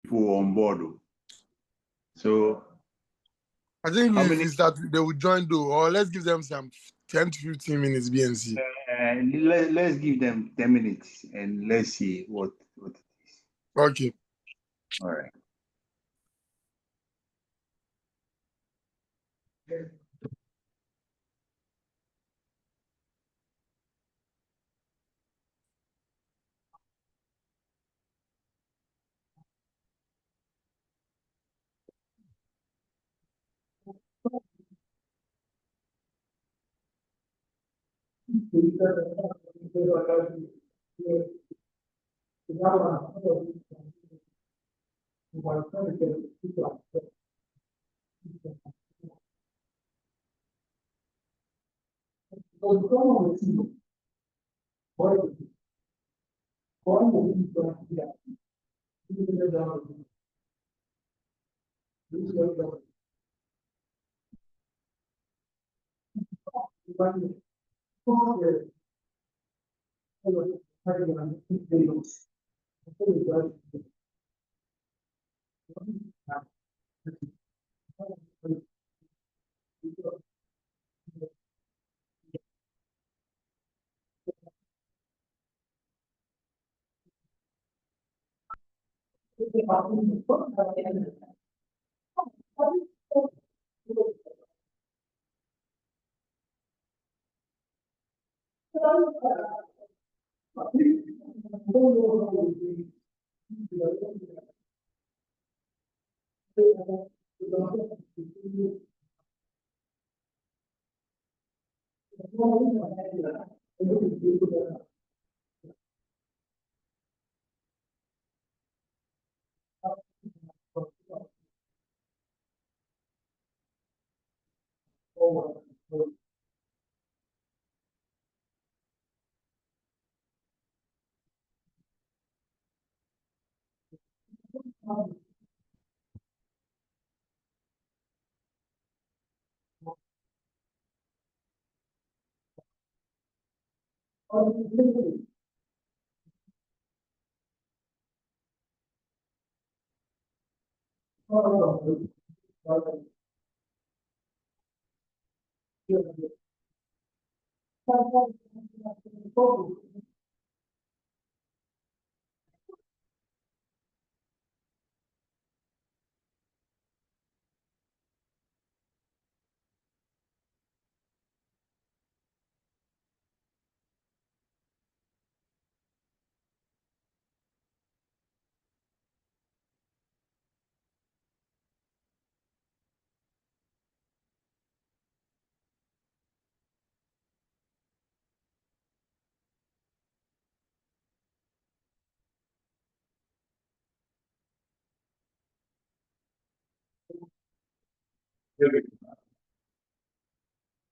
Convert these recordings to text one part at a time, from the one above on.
people on board. So I think is that they will join though, or let's give them some 10 to 15 minutes BNC. Let's give them 10 minutes and let's see what it is. Okay. All right.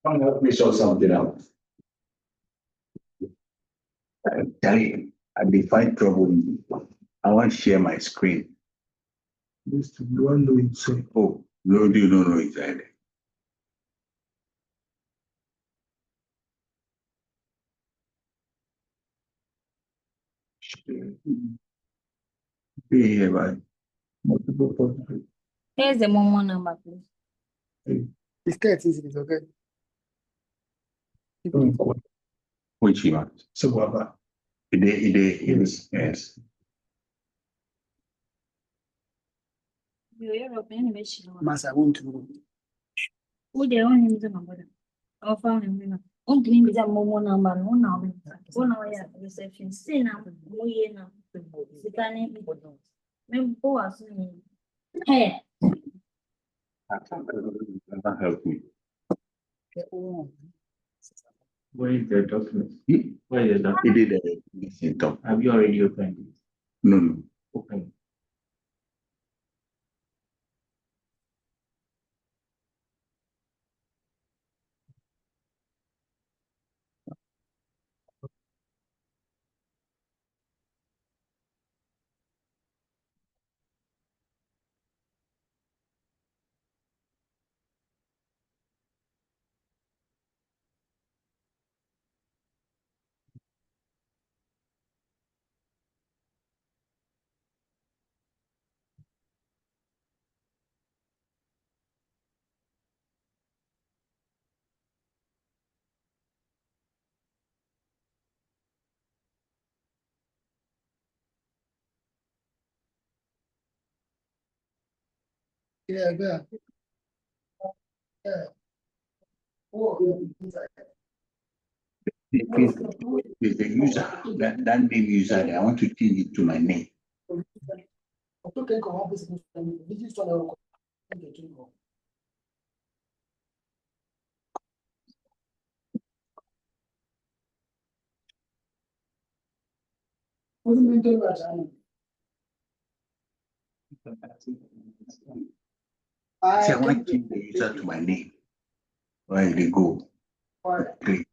Come help me sort something out. Charlie, I find trouble. I want to share my screen. This do I know it? So Oh, no, you don't know exactly. Be here, man. multiple possible. Here's the Momo number, please. It's 30, it's okay. Which one? So what about? It is, yes. Master, I want to. Who the one is the number? Or found him. Only is a Momo number, no now. One hour reception. Say now, we now. Sitani, maybe was hey. I can't help me. Where is the document? Where is that? He did a symptom. Have you already opened it? No. Open. Yeah, yeah. Is the user, that name user there, I want to change it to my name. See, I want to change the user to my name. Where they go? Great.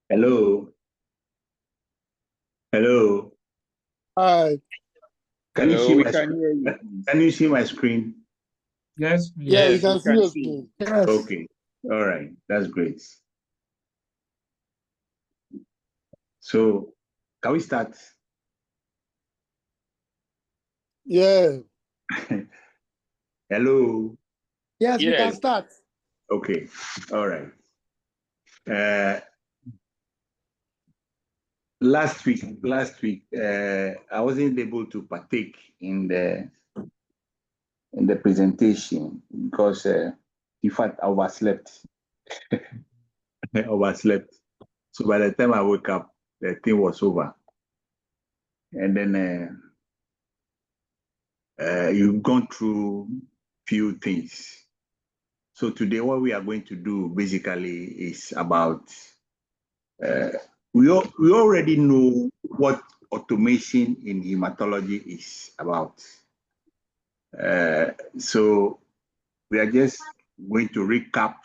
Hello. Hello. Hi. Can you Hello, see we my can hear you. Can you see my screen? Yes, Yeah, we Yes, can we see can your see. screen. Yes. Okay. All right. That's great. So can we start? Yeah. Hello. Yes, we can Yes. start. Okay. All right. Last week, I wasn't able to partake in the presentation because, in fact, I overslept. I overslept. So by the time I woke up, the thing was over. And then you've gone through few things. So today, what we are going to do basically is about. We already know what automation in hematology is about. So we are just going to recap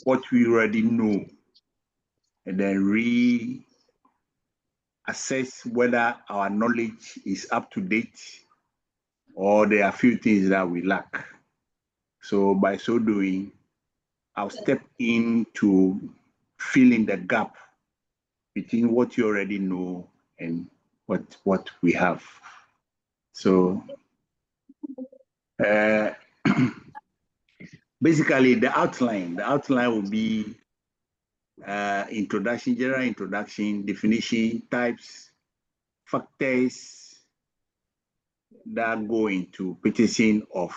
what we already know and then reassess whether our knowledge is up to date or there are a few things that we lack. So by so doing, I'll step in to fill in the gap between what you already know and what we have. So basically the outline will be introduction, general introduction, definition, types, factors that go into purchasing of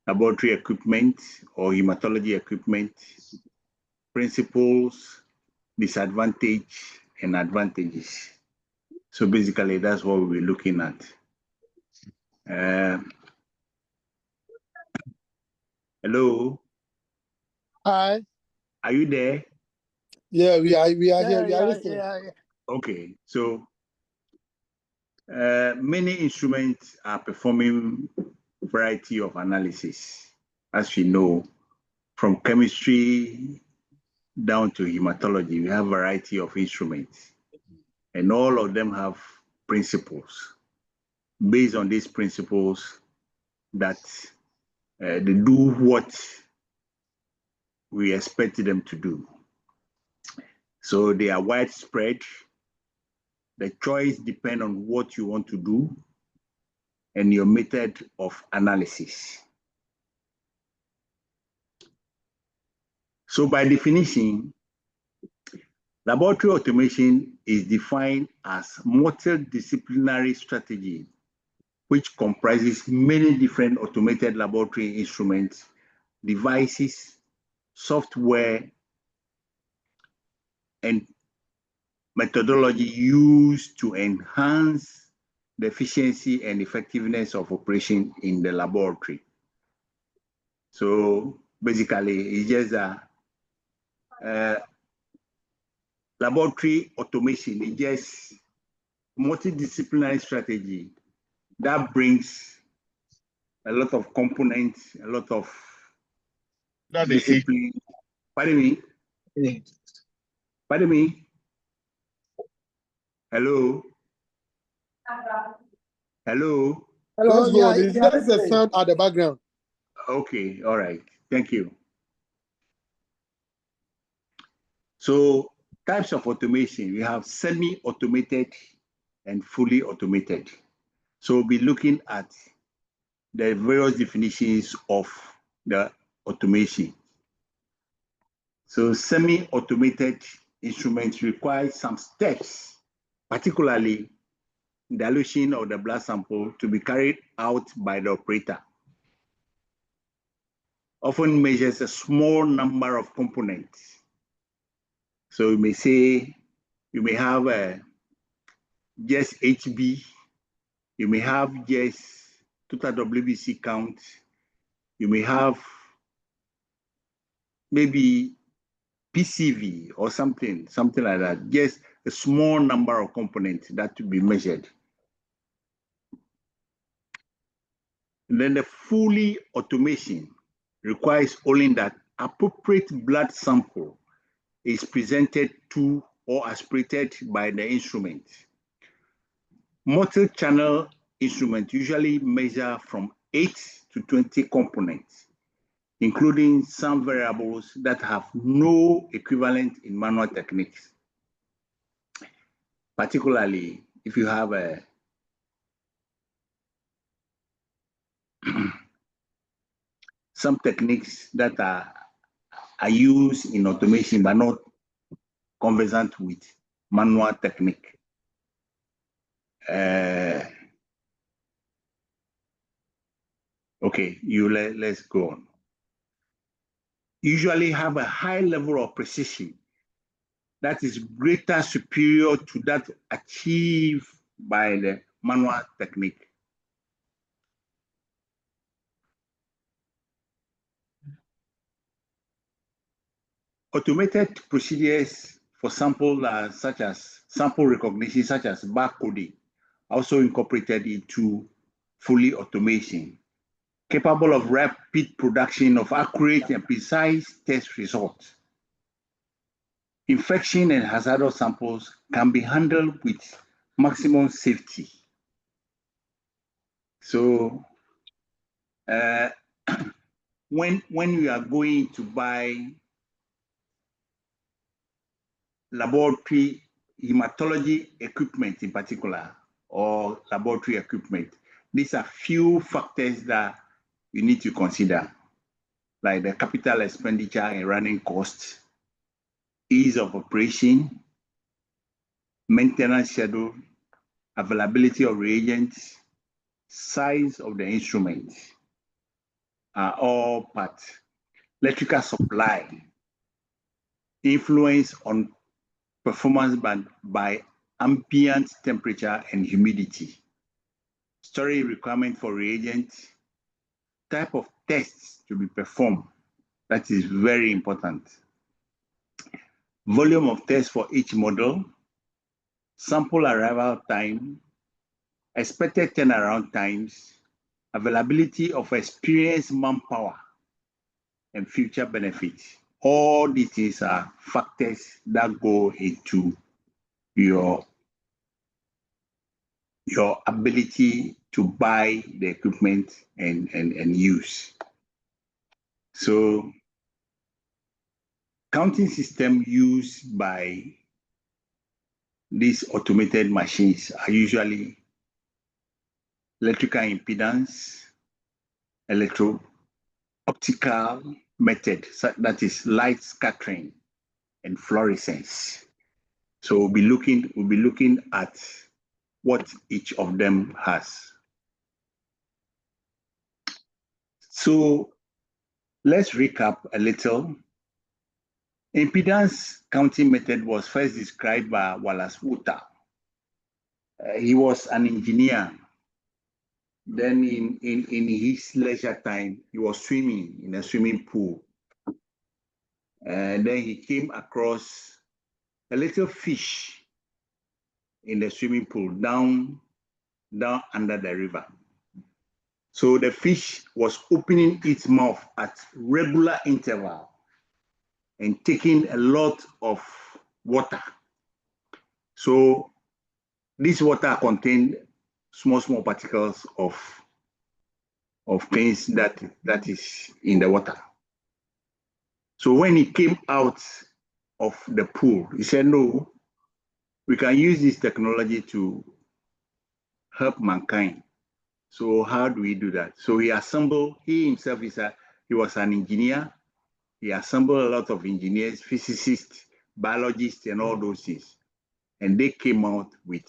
laboratory equipment or hematology equipment, principles, disadvantage, and advantages. So basically, that's what we're looking at. Hello. Hi. Are you there? Yeah, we are here. We are listening. Okay, so many instruments are performing a variety of analysis, as we know, from chemistry down to hematology. We have a variety of instruments, and all of them have principles. Based on these principles, that they do what we expect them to do. So they are widespread. The choice depends on what you want to do and your method of analysis. So by definition, laboratory automation is defined as multidisciplinary strategy, which comprises many different automated laboratory instruments, devices, software, and methodology used to enhance the efficiency and effectiveness of operation in the laboratory. So basically, it's just a laboratory automation. It's just multidisciplinary strategy that brings a lot of components, a lot of discipline. Pardon me? Pardon me? Hello? Hello? Let's go on. There is a sound at the background. Okay, all right. Thank you. So types of automation, we have semi-automated and fully automated. So we'll be looking at the various definitions of the automation. So semi-automated instruments require some steps, particularly dilution of the blood sample, to be carried out by the operator. Often measures a small number of components. So you may say, you may have just HB, you may have just total WBC count, you may have maybe PCV or something like that, just a small number of components that to be measured. And then the fully automation requires only that appropriate blood sample is presented to or aspirated by the instrument. Multi-channel instruments usually measure from 8 to 20 components, including some variables that have no equivalent in manual techniques. Particularly if you have some techniques that are used in automation but not conversant with manual technique. Okay, let's go on. Usually have a high level of precision that is greater superior to that achieved by the manual technique. Automated procedures for sample such as sample recognition, such as barcoding, also incorporated into fully automation, capable of rapid production of accurate and precise test results. Infection and hazardous samples can be handled with maximum safety. So when we are going to buy laboratory hematology equipment in particular, or laboratory equipment, these are few factors that you need to consider, like the capital expenditure and running costs, ease of operation, maintenance schedule, availability of reagents, size of the instruments are all part. Electrical supply, influence on performance by ambient temperature and humidity, storage requirement for reagents, type of tests to be performed, that is very important. Volume of tests for each model, sample arrival time, expected turnaround times, availability of experienced manpower, and future benefits. All these things are factors that go into your ability to buy the equipment and use. So counting system used by these automated machines are usually electrical impedance, electro-optical method, that is light scattering and fluorescence. So we'll be looking at what each of them has. So let's recap a little. Impedance counting method was first described by Wallace Woolter. He was an engineer. Then in his leisure time, he was swimming in a swimming pool. And then he came across a little fish in the swimming pool down under the river. So the fish was opening its mouth at regular interval and taking a lot of water. So this water contained small particles of things that is in the water. So when he came out of the pool, he said, no, we can use this technology to help mankind. So how do we do that? So he himself he was an engineer. He assembled a lot of engineers, physicists, biologists, and all those things. And they came out with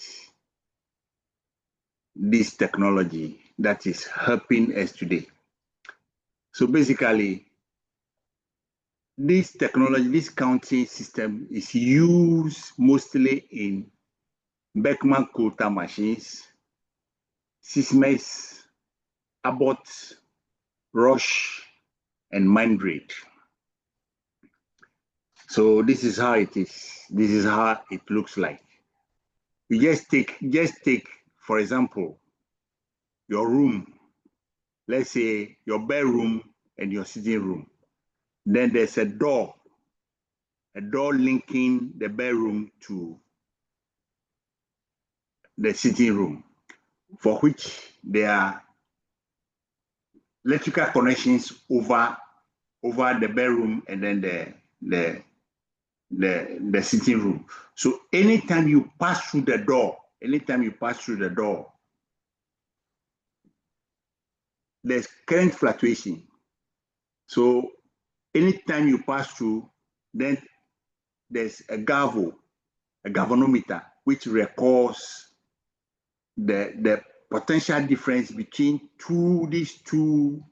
this technology that is helping us today. So basically, this technology, this counting system is used mostly in Beckman-Coulter machines, Sysmex, Abbott, Roche, and Mindray. So this is how it is. This is how it looks like. You just take, for example, your room. Let's say your bedroom and your sitting room. Then there's a door linking the bedroom to the sitting room, for which there are electrical connections over the bedroom and then the sitting room. So anytime you pass through the door, there's current fluctuation. So anytime you pass through, then there's a galvanometer, which records the potential difference between these two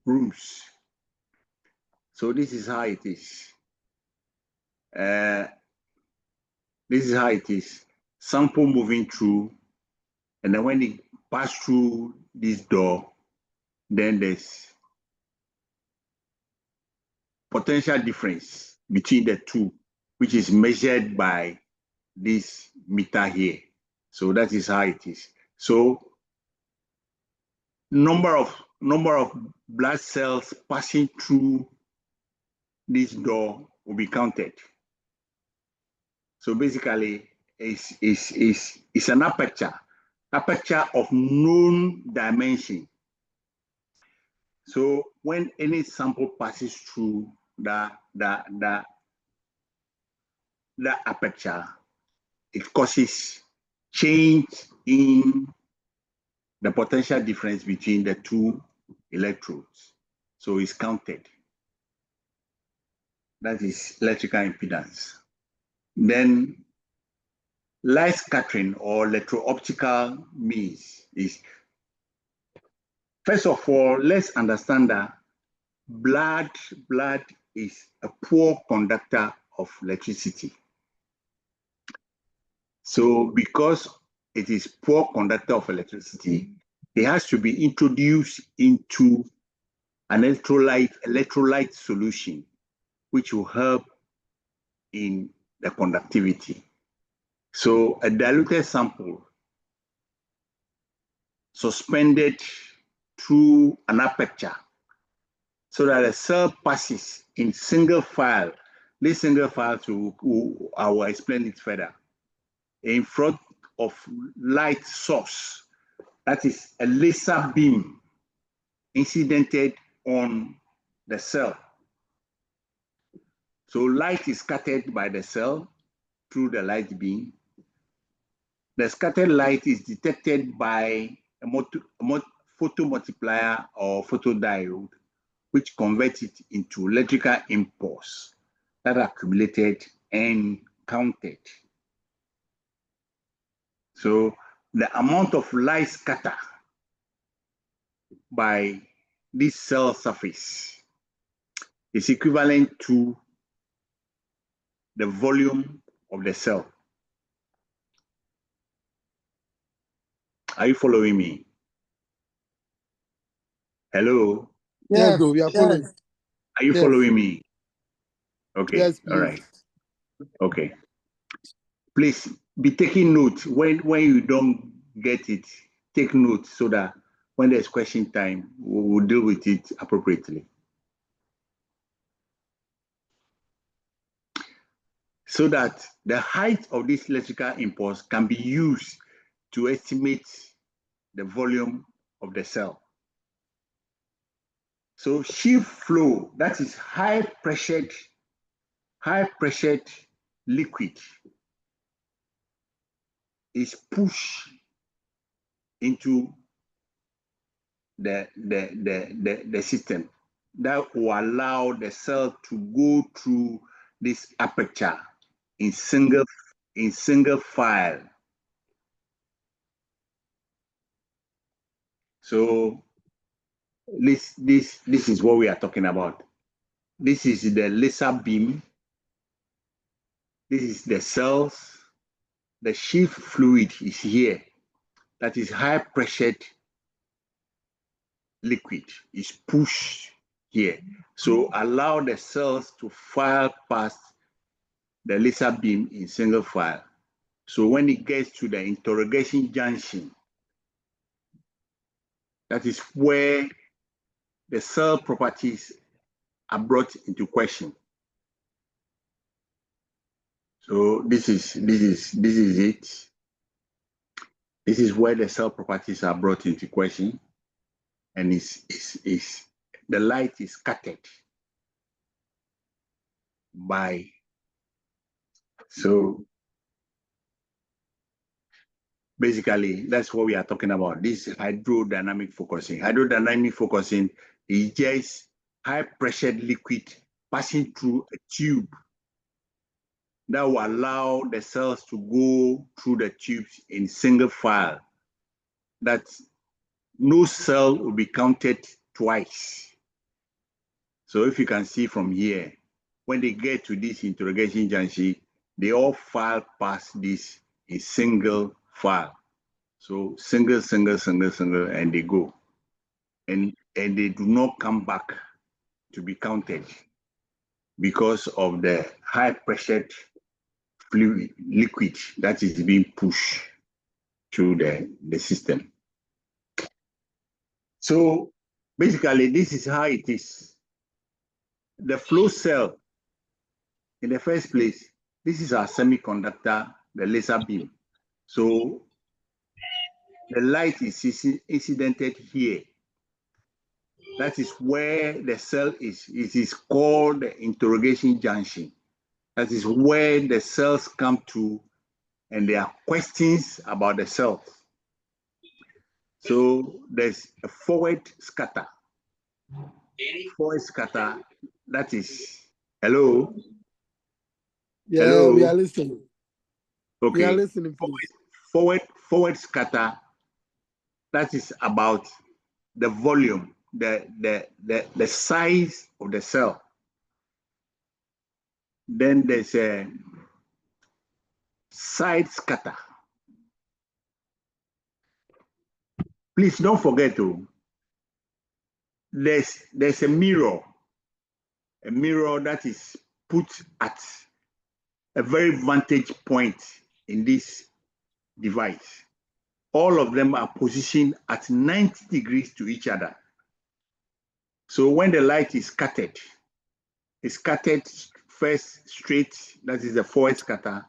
rooms. So this is how it is. This is how it is. Sample moving through, and then when it pass through this door, then there's potential difference between the two, which is measured by this meter here. So that is how it is. So number of blood cells passing through this door will be counted. So basically, it's an aperture of known dimension. So when any sample passes through the aperture, it causes change in the potential difference between the two electrodes. So it's counted. That is electrical impedance. Then light scattering or electro-optical means is, first of all, let's understand that blood is a poor conductor of electricity. So because it is poor conductor of electricity, it has to be introduced into an electrolyte solution, which will help in the conductivity. So a diluted sample suspended through an aperture so that a cell passes in single file. This single file, I will explain it further, in front of light source, that is a laser beam incidented on the cell. So light is scattered by the cell through the light beam. The scattered light is detected by a photomultiplier or photodiode, which converts it into electrical impulse that are accumulated and counted. So the amount of light scattered by this cell surface is equivalent to the volume of the cell. Are you following me? Hello? Yes, bro, we are following. Are you following me? Okay, yes, all right. Okay. Please be taking note. When you don't get it, take note so that when there's question time, we'll deal with it appropriately. So that the height of this electrical impulse can be used to estimate the volume of the cell. So shear flow, that is high pressured liquid, is pushed into the system that will allow the cell to go through this aperture in single file. So this is what we are talking about. This is the laser beam. This is the cells. The sheath fluid is here. That is high pressured liquid is pushed here. So allow the cells to file past the laser beam in single file. So when it gets to the interrogation junction, that is where the cell properties are brought into question. So this is it. This is where the cell properties are brought into question, and the light is scattered by. So basically, that's what we are talking about. This hydrodynamic focusing. Hydrodynamic focusing is just high pressured liquid passing through a tube that will allow the cells to go through the tubes in single file. That no cell will be counted twice. So if you can see from here, when they get to this interrogation junction, they all file past this in single file. So single, and they go. And they do not come back to be counted because of the high pressured fluid liquid that is being pushed through the system. So basically, this is how it is. The flow cell, in the first place, this is our semiconductor, the laser beam. So the light is incidented here. That is where the cell is. It is called the interrogation junction. That is where the cells come to, and there are questions about the cells. So there's a forward scatter. Forward scatter, that is, hello? Yeah, hello? We are listening. Okay. We are listening, please. Forward scatter, that is about the volume, the size of the cell. Then there's a side scatter. Please don't forget there's a mirror that is put at a very vantage point in this device. All of them are positioned at 90 degrees to each other. So when the light is scattered, it's scattered first straight, that is the forward scatter,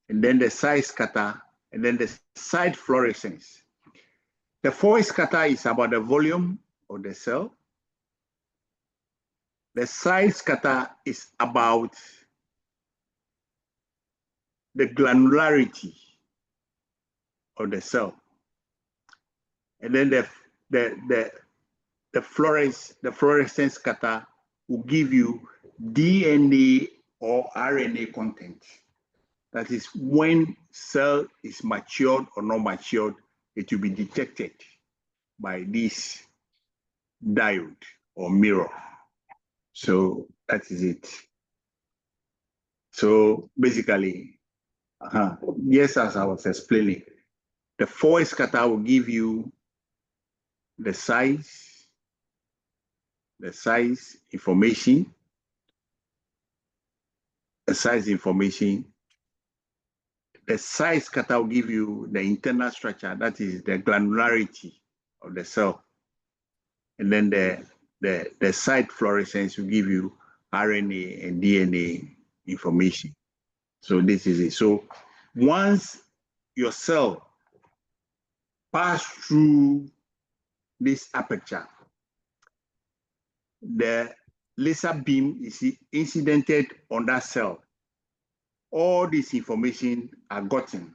and then the side scatter, and then the side fluorescence. The forward scatter is about the volume of the cell. The side scatter is about the granularity of the cell. And then the fluorescence scatter will give you DNA or RNA content. That is when cell is matured or not matured, it will be detected by this diode or mirror. So that is it. So basically, yes, as I was explaining, the four scatter will give you the size information, the size scatter will give you the internal structure, that is the granularity of the cell. And then the side fluorescence will give you RNA and DNA information. So this is it. So once your cell pass through this aperture, the laser beam is incidented on that cell. All this information are gotten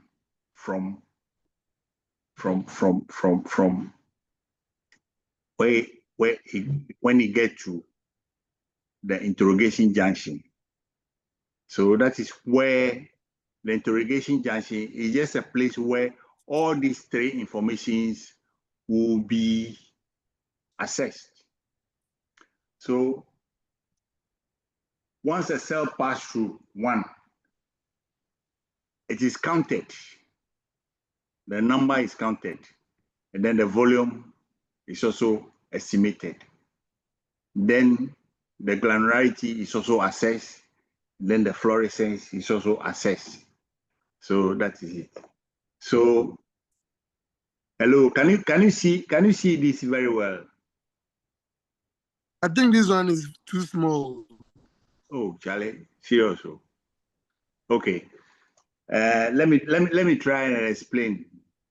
from where when you get to the interrogation junction. So that is where the interrogation junction is just a place where all these three informations will be assessed. So once a cell passes through one, it is counted. The number is counted, and then the volume is also estimated. Then the granularity is also assessed. Then the fluorescence is also assessed. So that is it. So, hello, can you see this very well? I think this one is too small. Oh, Charlie, seriously. Okay. Let me try and explain.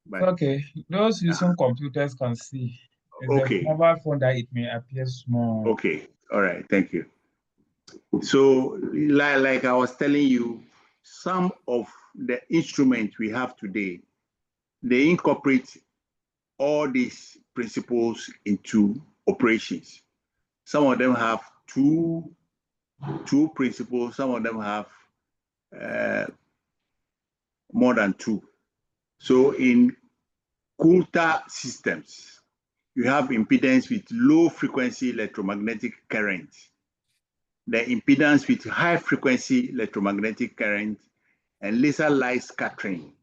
But okay, those using computers can see. It's okay. The mobile phone that it may appear small. Okay. All right. Thank you. So, like I was telling you, some of the instruments we have today, they incorporate all these principles into operations. Some of them have two principles. Some of them have more than two. So in Coulter systems, you have impedance with low frequency electromagnetic current, the impedance with high frequency electromagnetic current, and laser light scattering.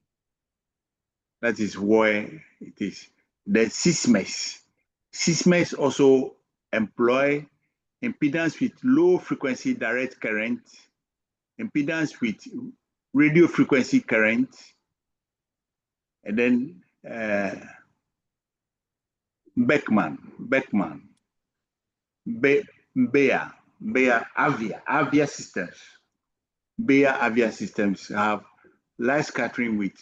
That is where it is. The SysMES also employ impedance with low frequency direct current, impedance with radio frequency current, and then Beckman, Bayer Avia systems. Bayer Avia systems have light scattering with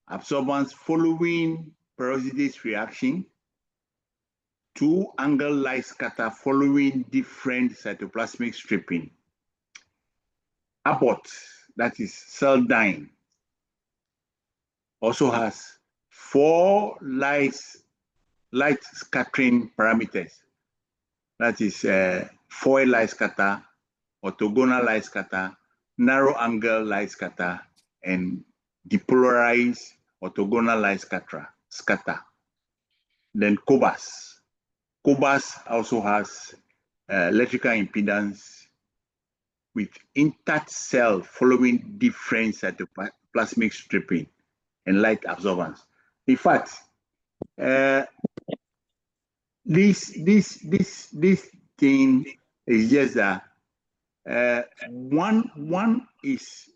absorbance following peroxidase reaction, two-angle light scatter following different cytoplasmic stripping. Abbott, that is Celldyne, also has 4 light scattering parameters. That is foil light scatter, orthogonal light scatter, narrow angle light scatter, and depolarized orthogonal light scatter. Then Cobas also has electrical impedance with intact cell following different cytoplasmic stripping and light absorbance. In fact, this thing is just that one is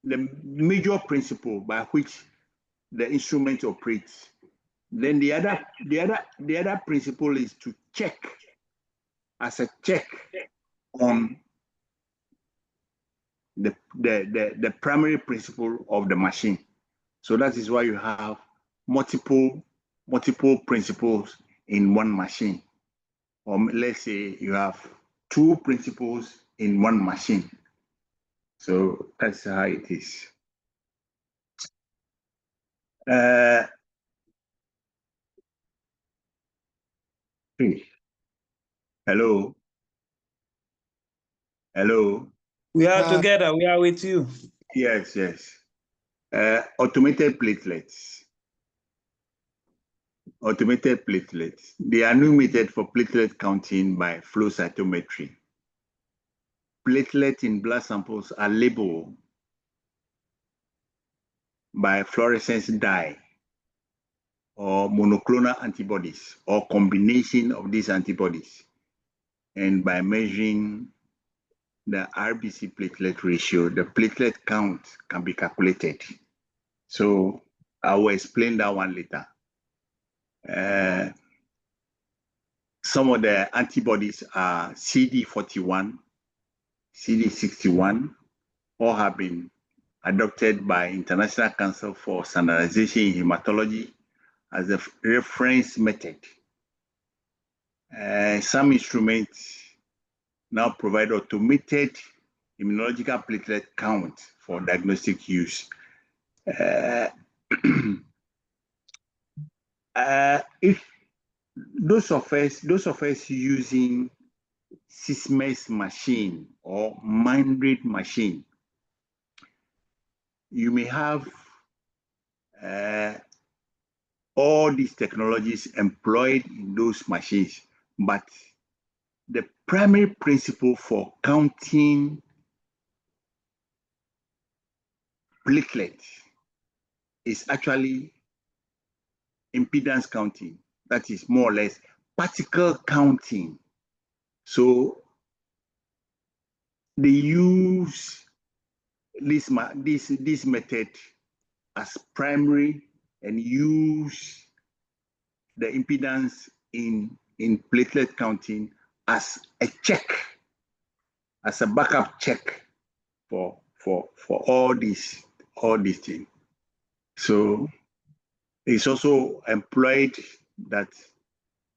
the major principle by which the instrument operates. Then the other principle is to check as a check on the primary principle of the machine. So that is why you have multiple principles in one machine. Or let's say you have 2 principles in one machine. So that's how it is. Hello. We are together. We are with you. Yes. Automated platelets. They are numerated for platelet counting by flow cytometry. platelets in blood samples are labeled by fluorescence dye or monoclonal antibodies or combination of these antibodies, and by measuring the RBC platelet ratio, the platelet count can be calculated. So I will explain that one later. Some of the antibodies are CD41, CD61, all have been adopted by International Council for Standardization in Hematology as a reference method. Some instruments now provide automated immunological platelet count for diagnostic use. If those of us using Sysmex machine or Mindray machine, you may have all these technologies employed in those machines, but the primary principle for counting platelets is actually impedance counting. That is more or less particle counting. So they use this method as primary and use the impedance in platelet counting as a check, as a backup check for all these things. So it's also employed that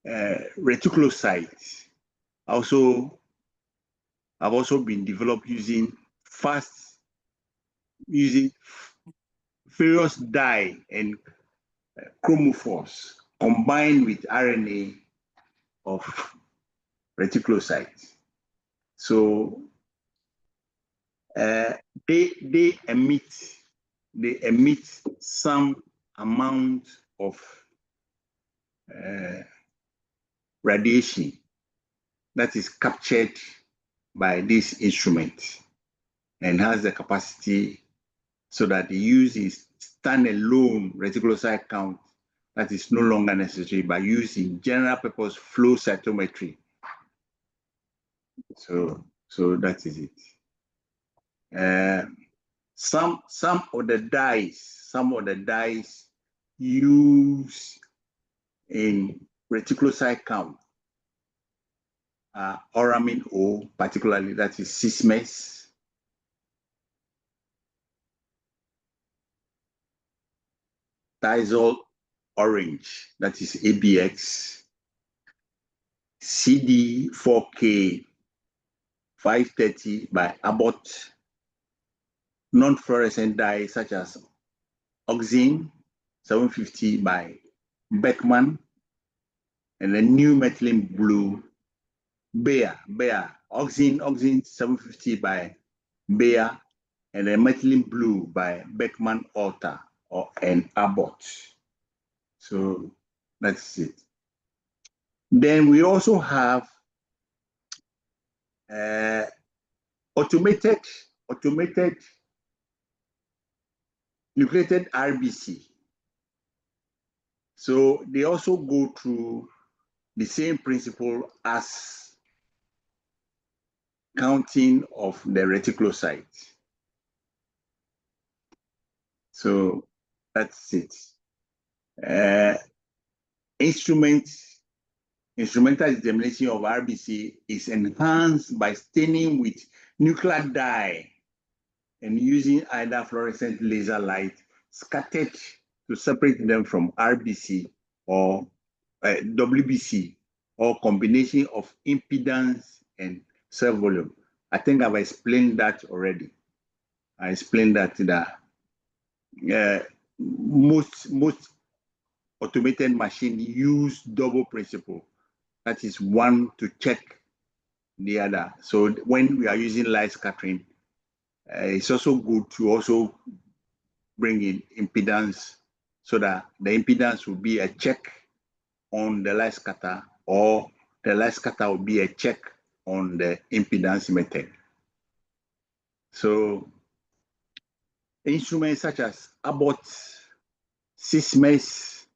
reticulocytes have also been developed using various dye and chromophores combined with RNA of reticulocytes. So they emit some amount of radiation that is captured by this instrument and has the capacity so that the use is standalone reticulocyte count that is no longer necessary by using general purpose flow cytometry. So that is it. Some of the dyes used in reticulocyte count are Oramin O, particularly that is Sysmex, Thiazole Orange, that is ABX, CD4K 530 by Abbott, non-fluorescent dyes such as Oxine 750 by Beckman, and the new methylene blue Bayer, Oxine 750 by Bayer, and the methylene blue by Beckman Alta and Abbott. So that's it. Then we also have automated nucleated RBC. So they also go through the same principle as counting of the reticulocytes. So that's it. Instrumental determination of RBC is enhanced by staining with nuclear dye and using either fluorescent laser light scattered to separate them from RBC or WBC, or combination of impedance and cell volume. I think I've explained that already. I explained that most automated machines use double principle. That is one to check the other. So when we are using light scattering, it's also good to also bring in impedance so that the impedance will be a check on the light scatter, or the light scatter will be a check on the impedance method. So instruments such as Abbott, Sysmex,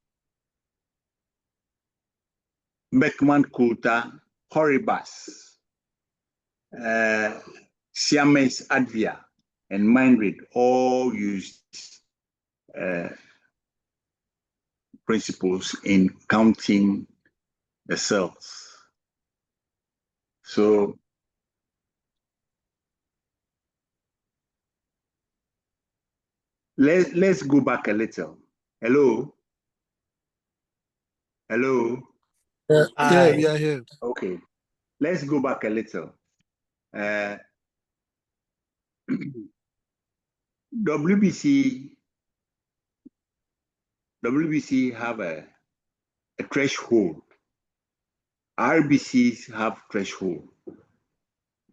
Beckman Coulter, Horibus, Siemens Advia, and Mindred all used principles in counting the cells. So let's go back a little. Hello? Yeah, we are here. Okay, let's go back a little. WBC have a threshold. RBCs have threshold,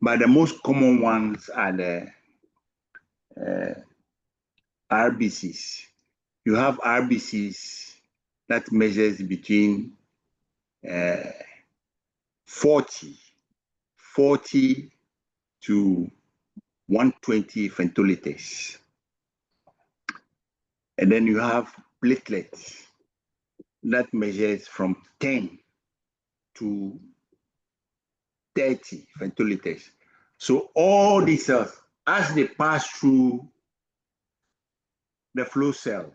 but the most common ones are the RBCs. You have RBCs that measures between 40 to 120 femtoliters. And then you have platelets that measures from 10 to 30 femtoliters. So all these cells, as they pass through the flow cell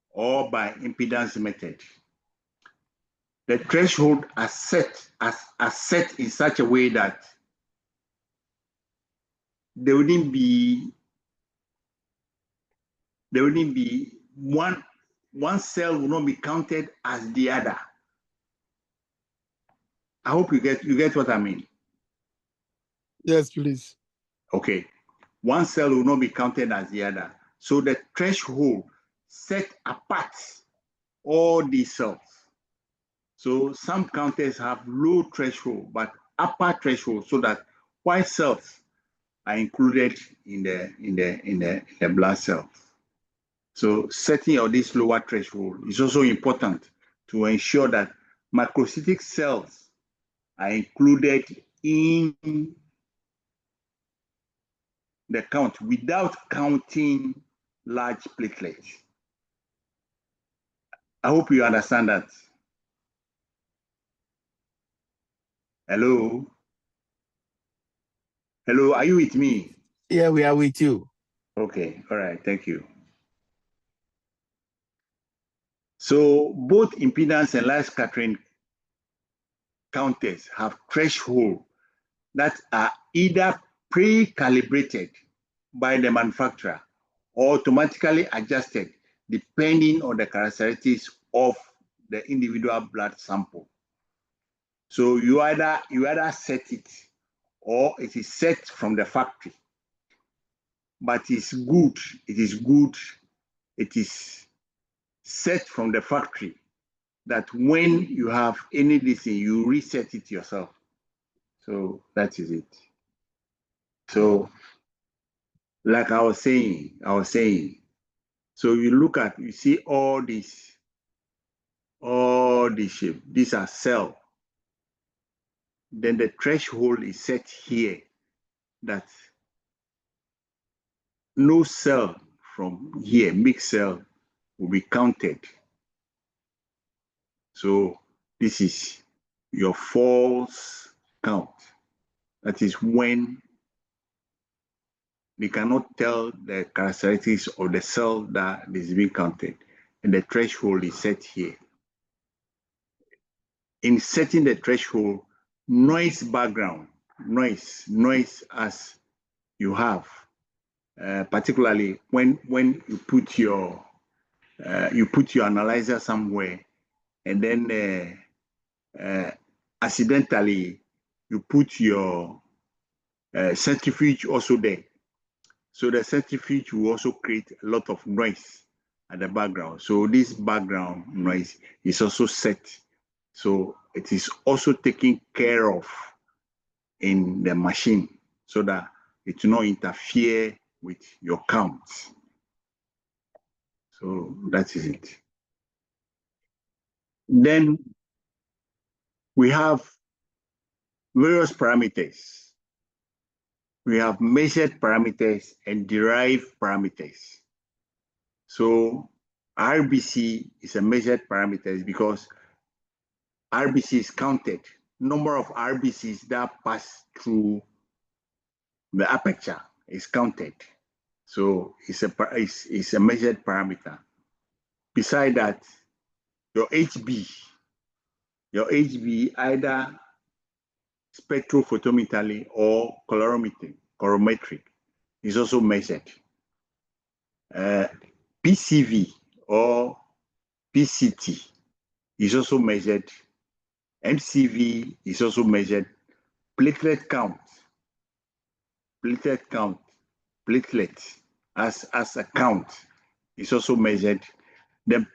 or by impedance method, the threshold are set in such a way that there wouldn't be one cell will not be counted as the other. I hope you get what I mean. Yes, please. Okay. One cell will not be counted as the other. So the threshold set apart all these cells. So some counters have low threshold, but upper threshold, so that white cells are included in the blood cells. So setting of this lower threshold is also important to ensure that macrocytic cells are included in the count without counting large platelets. I hope you understand that. Hello? Hello, are you with me? Yeah, we are with you. Okay, all right, thank you. So both impedance and light scattering counters have thresholds that are either pre-calibrated by the manufacturer or automatically adjusted depending on the characteristics of the individual blood sample. So you either set it or it is set from the factory. But it is set from the factory that when you have any disease, you reset it yourself. So that is it. So like I was saying, so you see all these shape, these are cells. Then the threshold is set here that no cell from here, mixed cell, will be counted. So this is your false count. That is when we cannot tell the characteristics of the cell that is being counted, and the threshold is set here. In setting the threshold, noise background, noise as you have, particularly when you put your analyzer somewhere, and then accidentally you put your centrifuge also there. So the centrifuge will also create a lot of noise at the background. So this background noise is also set. So it is also taken care of in the machine so that it will not interfere with your counts. So that is it. Then we have various parameters we have measured parameters and derived parameters. So RBC is a measured parameters because RBC is counted. Number of RBCs that pass through the aperture is counted. So it's a measured parameter. Beside that, your HB either spectrophotometrically or colorimetric is also measured. PCV or PCT is also measured. MCV is also measured. Platelet count as a count is also measured. The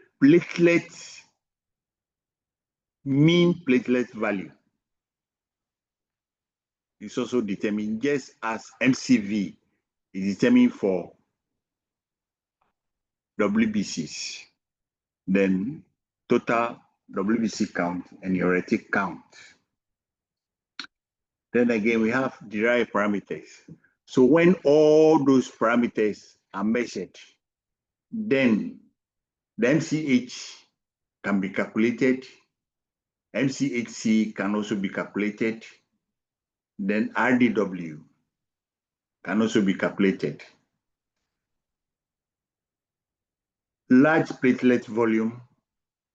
mean platelet value is also determined, just as MCV is determined for WBCs. Then total WBC count and uretic count. Then again, we have derived parameters. So when all those parameters are measured, then the MCH can be calculated. MCHC can also be calculated. Then RDW can also be calculated. Large platelet volume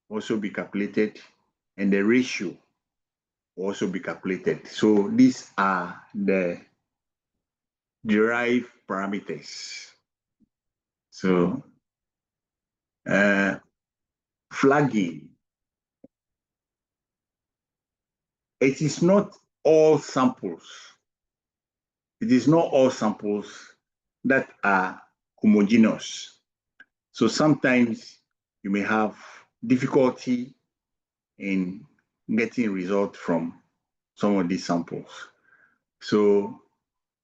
also be calculated, and the ratio also be calculated. So these are the derived parameters. So flagging. It is not all samples. It is not all samples that are homogeneous. So sometimes you may have difficulty in getting results from some of these samples. So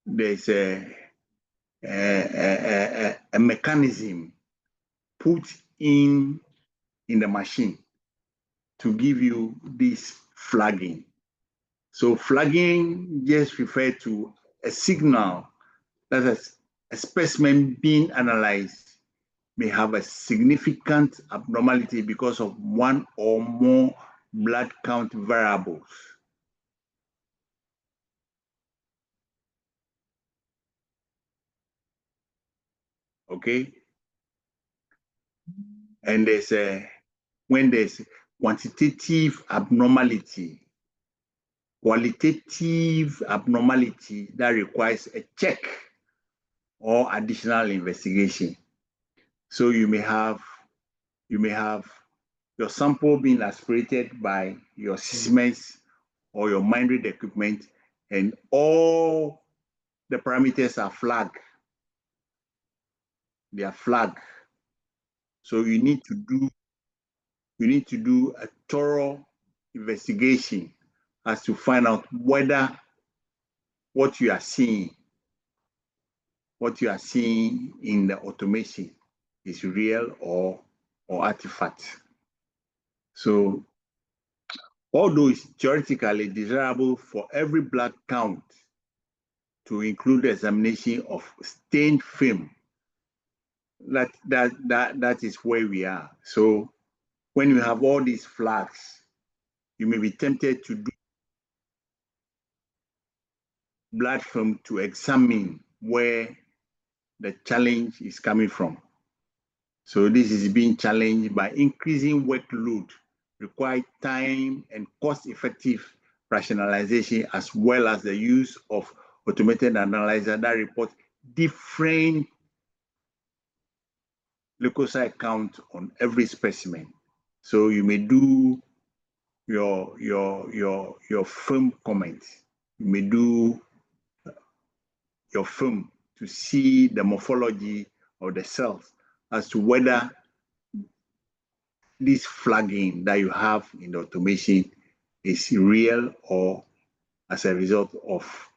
there's a mechanism put in the machine to give you this flagging. So flagging just refers to a signal that a specimen being analyzed may have a significant abnormality because of one or more blood count variables. Okay? And when there's quantitative abnormality, qualitative abnormality that requires a check or additional investigation. So you may have your sample being aspirated by your Sysmex or your mind read equipment, and all the parameters are flagged. They are flagged. So you need to do a thorough investigation as to find out whether what you are seeing in the automation is real or artifact. So although it's theoretically desirable for every blood count to include the examination of stained film, that is where we are. So when you have all these flags, you may be tempted to do blood film to examine where the challenge is coming from. So this is being challenged by increasing workload, required time and cost-effective rationalization, as well as the use of automated analyzer that report different leukocyte count on every specimen. So you may do your film comment. You may do your film to see the morphology of the cells as to whether this flagging that you have in the automation is real or as a result of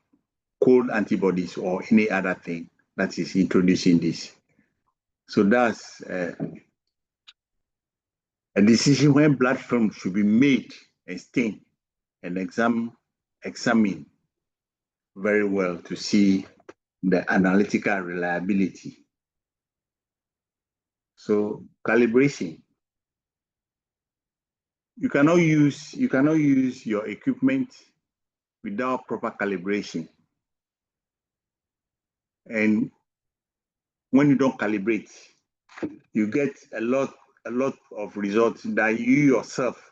cold antibodies or any other thing that is introducing this. So that's a decision when blood film should be made and stained and examined very well to see the analytical reliability. So calibration. You cannot use your equipment without proper calibration. And when you don't calibrate, you get a lot of results that you yourself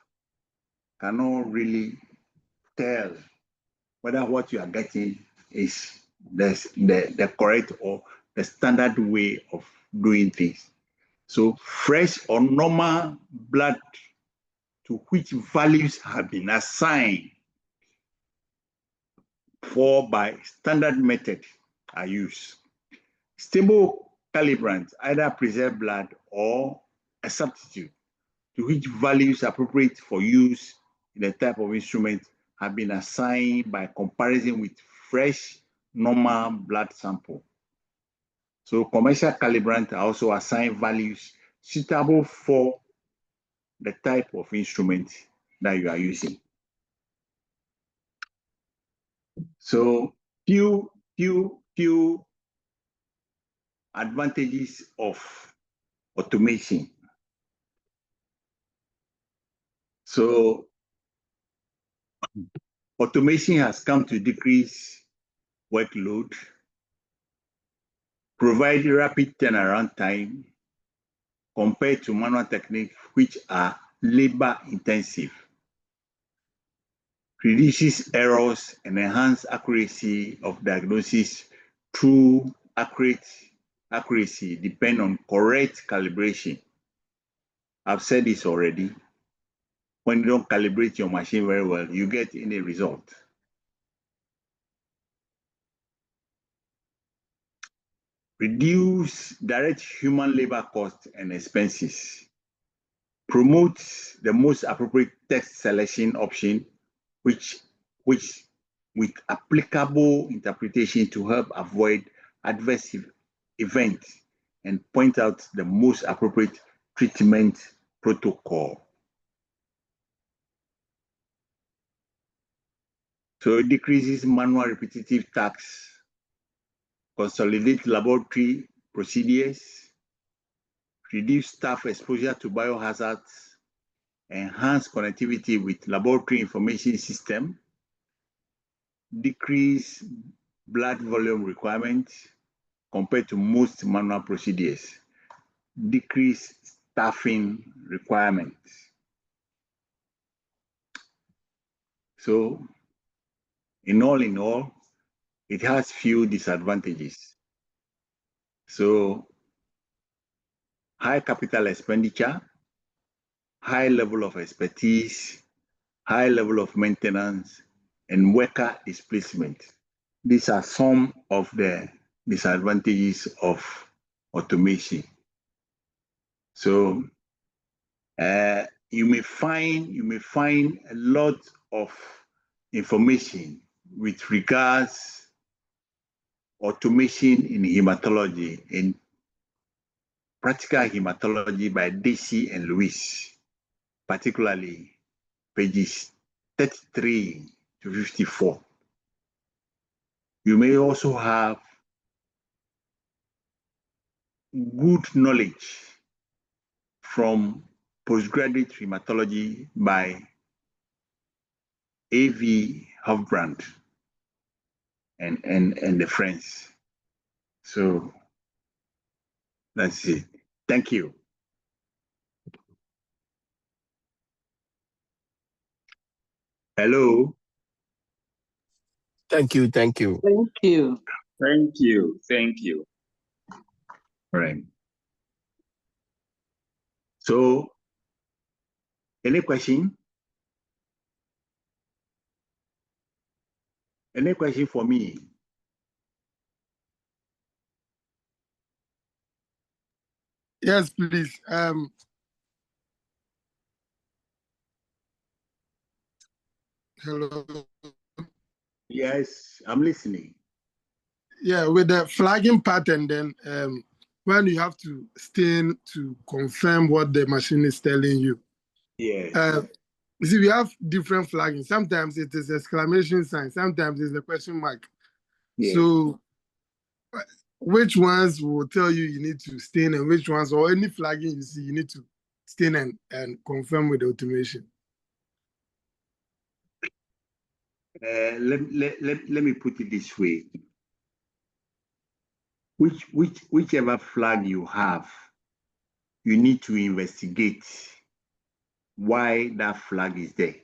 cannot really tell whether what you are getting is the correct or the standard way of doing things. So fresh or normal blood to which values have been assigned for by standard method are used. Stable calibrants either preserve blood or a substitute to which values appropriate for use in the type of instrument have been assigned by comparison with fresh, normal blood sample. So commercial calibrants also assign values suitable for the type of instrument that you are using. So few advantages of automation. So automation has come to decrease workload, provide rapid turnaround time compared to manual techniques which are labor intensive, reduces errors and enhance accuracy of diagnosis through accuracy depend on correct calibration. I've said this already. When you don't calibrate your machine very well, you get any result. Reduce direct human labor costs and expenses. Promotes the most appropriate text selection option, which with applicable interpretation to help avoid adverse events and point out the most appropriate treatment protocol. So it decreases manual repetitive tasks, consolidate laboratory procedures, reduce staff exposure to biohazards, enhance connectivity with laboratory information system, decrease blood volume requirements compared to most manual procedures, decrease staffing requirements. So in all, it has few disadvantages. So high capital expenditure, high level of expertise, high level of maintenance, and worker displacement. These are some of the disadvantages of automation. So you may find a lot of information with regards automation in hematology, in practical hematology by Deci and Lewis, particularly pages 33 to 54. You may also have good knowledge from postgraduate hematology by A.V. Hofbrand and the friends. So that's it. Thank you. Hello. Thank you. Thank you. All right. So, any question? Any question for me? Yes, please. Hello. Yes, I'm listening. Yeah, with the flagging pattern, then when you have to stain to confirm what the machine is telling you. Yeah. You see, we have different flagging. Sometimes it is exclamation sign. Sometimes it's a question mark. Yeah. So which ones will tell you need to stain and which ones, or any flagging you see, you need to stain and confirm with the automation? Let me put it this way. Whichever flag you have, you need to investigate why that flag is there.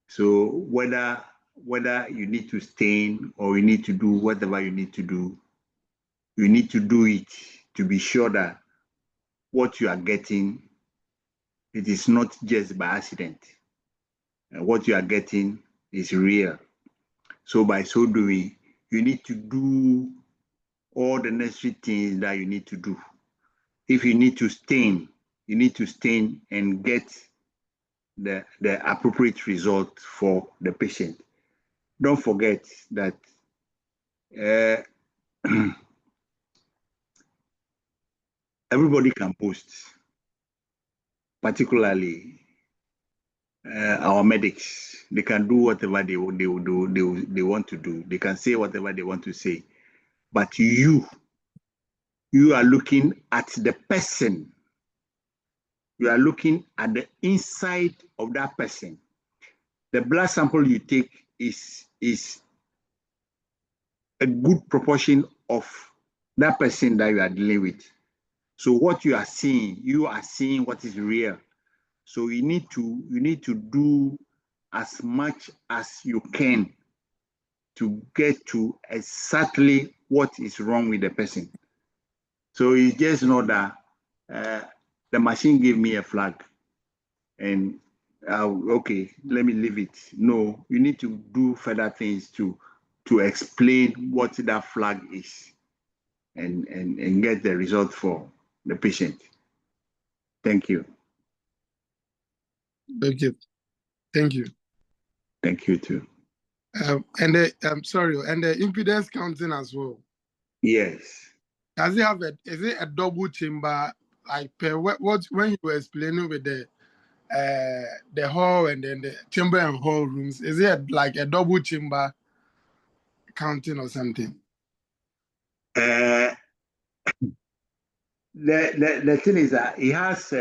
So whether you need to stain or you need to do whatever you need to do it to be sure that what you are getting, it is not just by accident. What you are getting is real. So by so doing, you need to do all the necessary things that you need to do. If you need to stain, you need to stain and get the appropriate result for the patient. Don't forget that everybody can post, particularly our medics. They can do whatever they want to do. They can say whatever they want to say. But you are looking at the person. You are looking at the inside of that person. The blood sample you take is a good proportion of that person that you are dealing with. So what you are seeing what is real. So you need to do as much as you can to get to exactly what is wrong with the person. So it's just not that the machine gave me a flag and okay, let me leave it. No, you need to do further things to explain what that flag is and get the result for the patient. Thank you. Okay, thank you. Thank you too. And I'm sorry, and the impedance counting as well. Yes. Does it have is it a double chamber like what when you were explaining with the hall and then the chamber and hall rooms, is it like a double chamber counting or something? The thing is that it has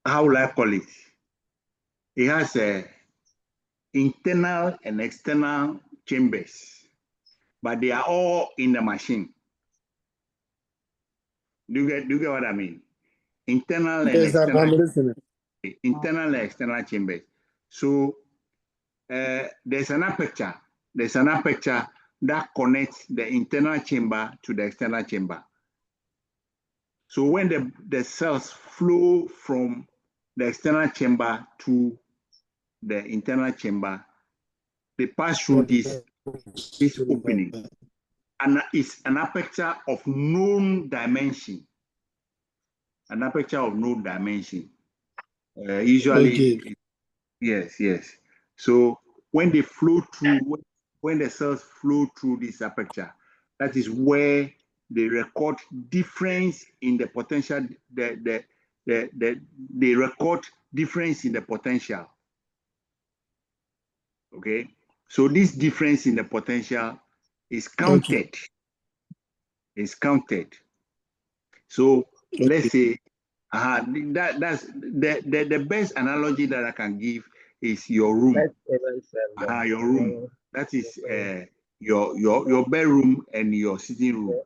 how will I call it? It has internal and external chambers, but they are all in the machine. Do you get what I mean? Internal and external. Internal and external chambers. So there's an aperture. There's an aperture that connects the internal chamber to the external chamber. So when the cells flow from the external chamber to the internal chamber, they pass through this opening. And it's an aperture of known dimension. An aperture of known dimension. Usually, okay. Yes. So when they flow through, when the cells flow through this aperture, that is where they record difference in the potential. They record difference in the potential. Okay, so this difference in the potential is counted. Okay. Is counted. So okay. Let's say that's the best analogy that I can give is your room. Your room. That is your bedroom and your sitting room.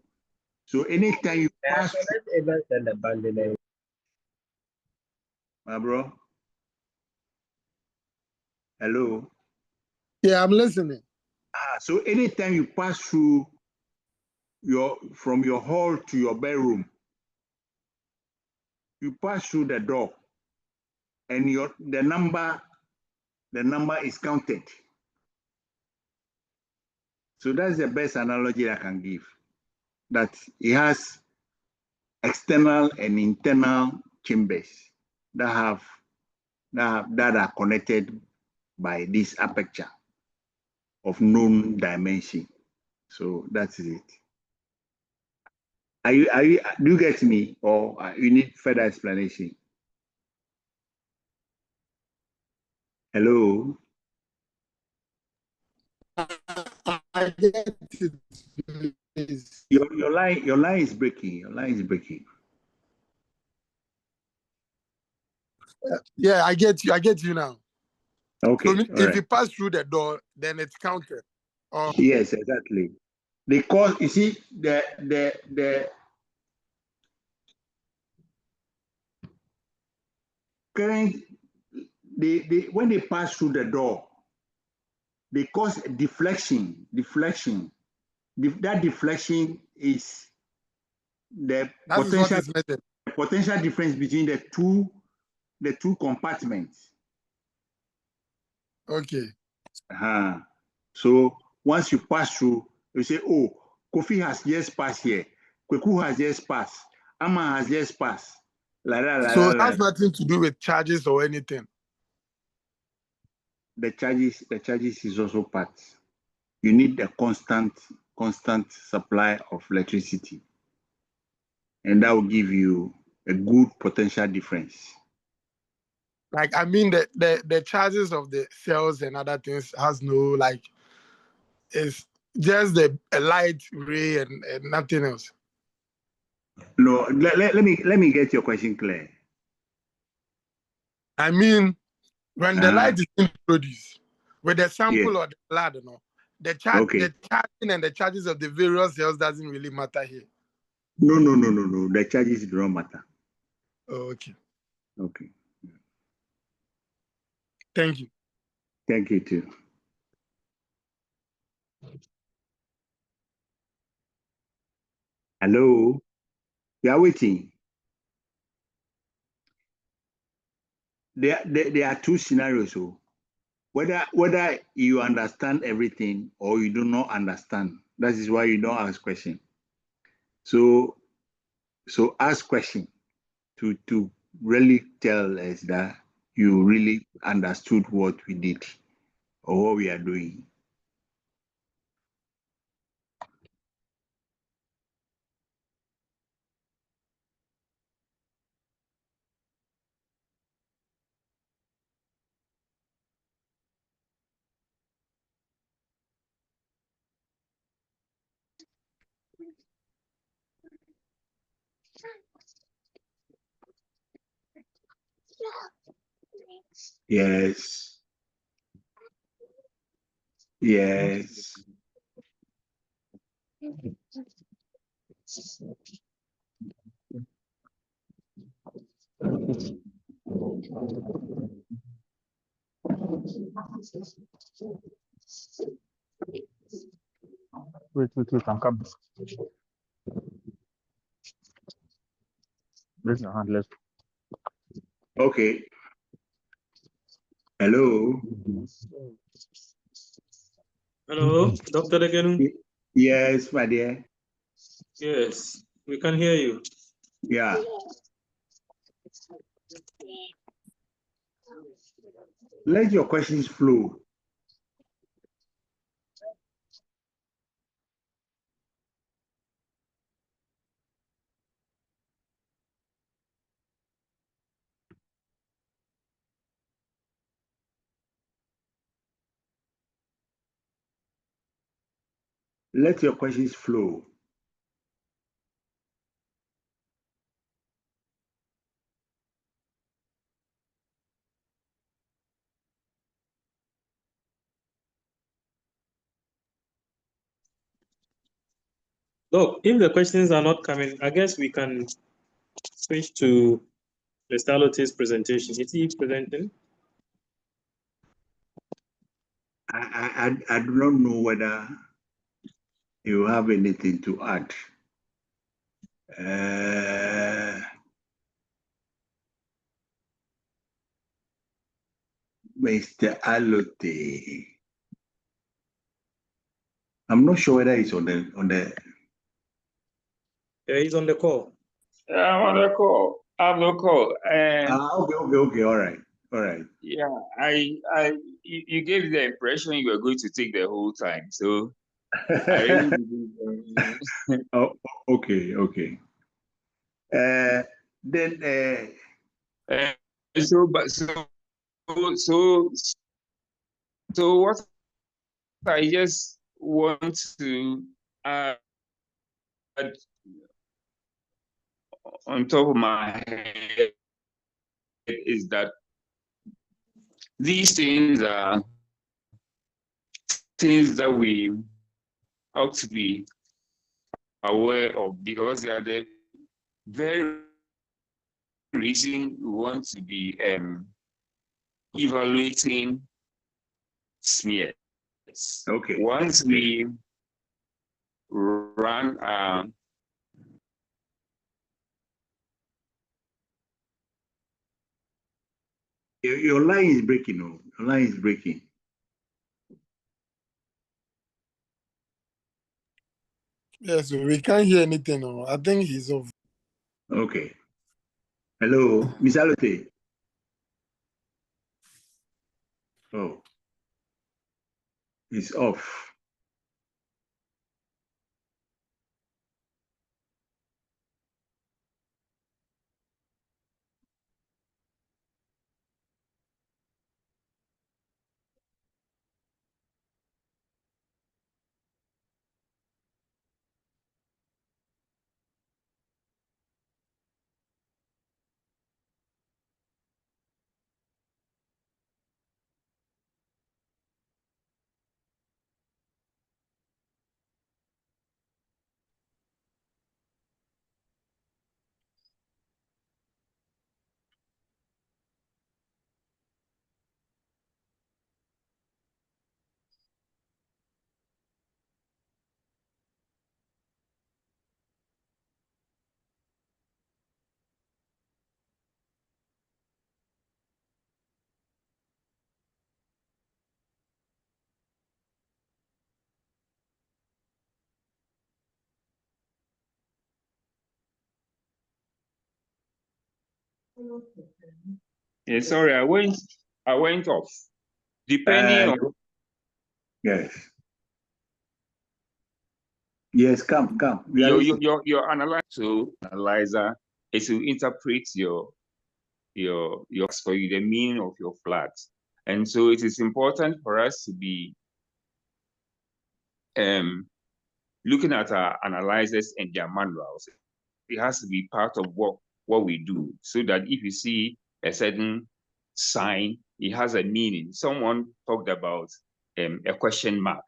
So anytime you pass my bro. Hello. Yeah, I'm listening. So anytime you pass through from your hall to your bedroom, you pass through the door, and the number is counted. So that's the best analogy I can give. That it has external and internal chambers that are connected by this aperture of known dimension. So that's it. Do you get me, or you need further explanation? Hello. I get it, please. Your line is breaking. Your line is breaking. Yeah, I get you. I get you now. Okay. So all if right. you pass through the door, then it's counted. Or Yes, exactly. Because you see the current when they pass through the door, they cause deflection. That deflection is the that is what is measured. potential difference between the two compartments. Okay. So once you pass through, you say, oh, Kofi has just passed here. Kweku has just passed. Ama has just passed. So it has nothing to do with charges or anything. The charges is also part. You need a constant supply of electricity, and that will give you a good potential difference. Like, I mean, the charges of the cells and other things has no, like, it's just a light ray and nothing else. No, let me get your question clear. I mean, when the light is introduced with the sample or the blood, the charging and the charges of the various cells doesn't really matter here. No. The charges do not matter. Oh, okay. Okay. Thank you. Thank you too. Hello. We are waiting. There are two scenarios. So whether you understand everything or you do not understand, that is why you don't ask question. So ask question to really tell us that you really understood what we did or what we are doing. Yes. Yes. Wait, I'm coming. Raise your hand, let's. Okay. Hello. Hello, Dr. Legenu. Yes, my dear. Yes, we can hear you. Yeah. Let your questions flow. Let your questions flow. Look, if the questions are not coming, I guess we can switch to Mr. Alote's presentation. Is he presenting? I do not know whether you have anything to add. Mr. Alote. I'm not sure whether he's on the. Yeah, he's on the call. I'm on the call. I'm on the call. Okay. All right. Yeah, you gave the impression you were going to take the whole time. So I really believe. Oh, okay. Then. So what I just want to add on top of my head is that these things are things that we ought to be aware of, because they are the very reason we want to be evaluating smears. Okay. Once we run Your line is breaking. Oh, your line is breaking. Yes, we can't hear anything. No. I think he's off. Okay. Hello, Miss Alote. Oh, it's off. yeah, sorry, I went off. Depending on Yes. Yes, come. We are listening. your analyzer is to interpret your for you, the meaning of your flags. And so it is important for us to be looking at our analyzers and their manuals. It has to be part of what we do, so that if you see a certain sign, it has a meaning. Someone talked about a question mark.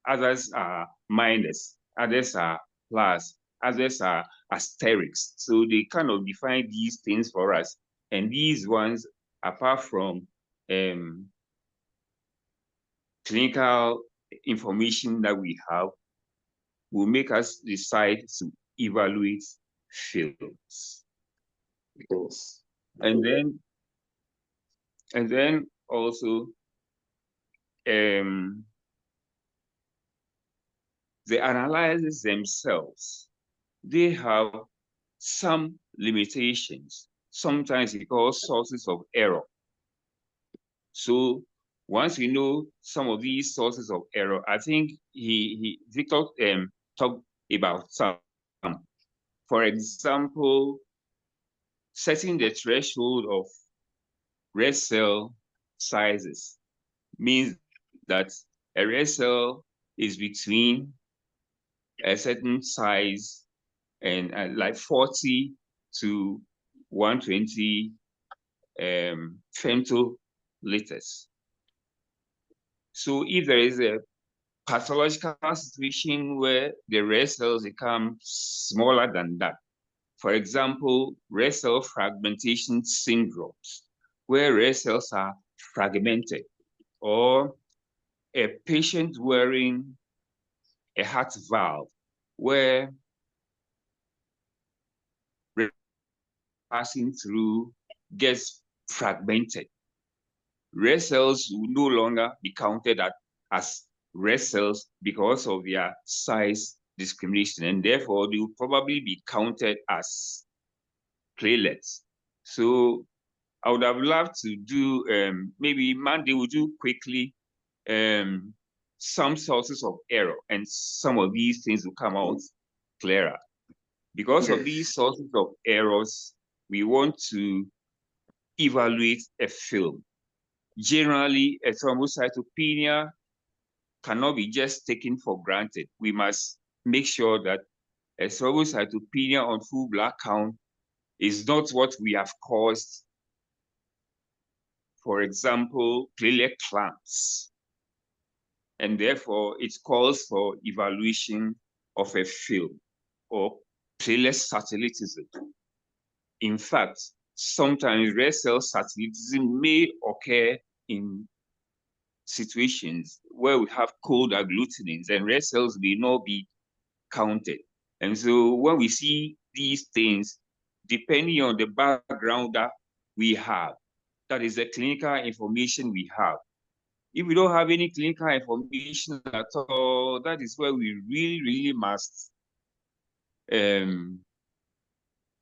Others are minus, others are plus, others are asterisks. So they kind of define these things for us. And these ones, apart from clinical information that we have, will make us decide to evaluate fields. Yes. And then also the analyzers themselves, they have some limitations, sometimes because sources of error. So once we know some of these sources of error, I think Victor talked about some. For example, setting the threshold of red cell sizes means that a red cell is between a certain size and like 40 to 120 femtoliters. So if there is a pathological situation where the red cells become smaller than that, for example, red cell fragmentation syndromes, where red cells are fragmented, or a patient wearing a heart valve where passing through gets fragmented. Red cells will no longer be counted as red cells because of their size discrimination, and therefore they will probably be counted as platelets. So I would have loved to do, maybe Monday will do quickly some sources of error, and some of these things will come out clearer. Because of these sources of errors, we want to evaluate a film. Generally, a thrombocytopenia cannot be just taken for granted. We must make sure that a thrombocytopenia on full blood count is not what we have caused, for example, platelet clamps. And therefore, it calls for evaluation of a film or platelet satellitism. In fact, sometimes red cell satellitism may occur in situations where we have cold agglutinins and red cells may not be counted. And so when we see these things, depending on the background that we have, that is the clinical information we have. If we don't have any clinical information at all, that is where we really must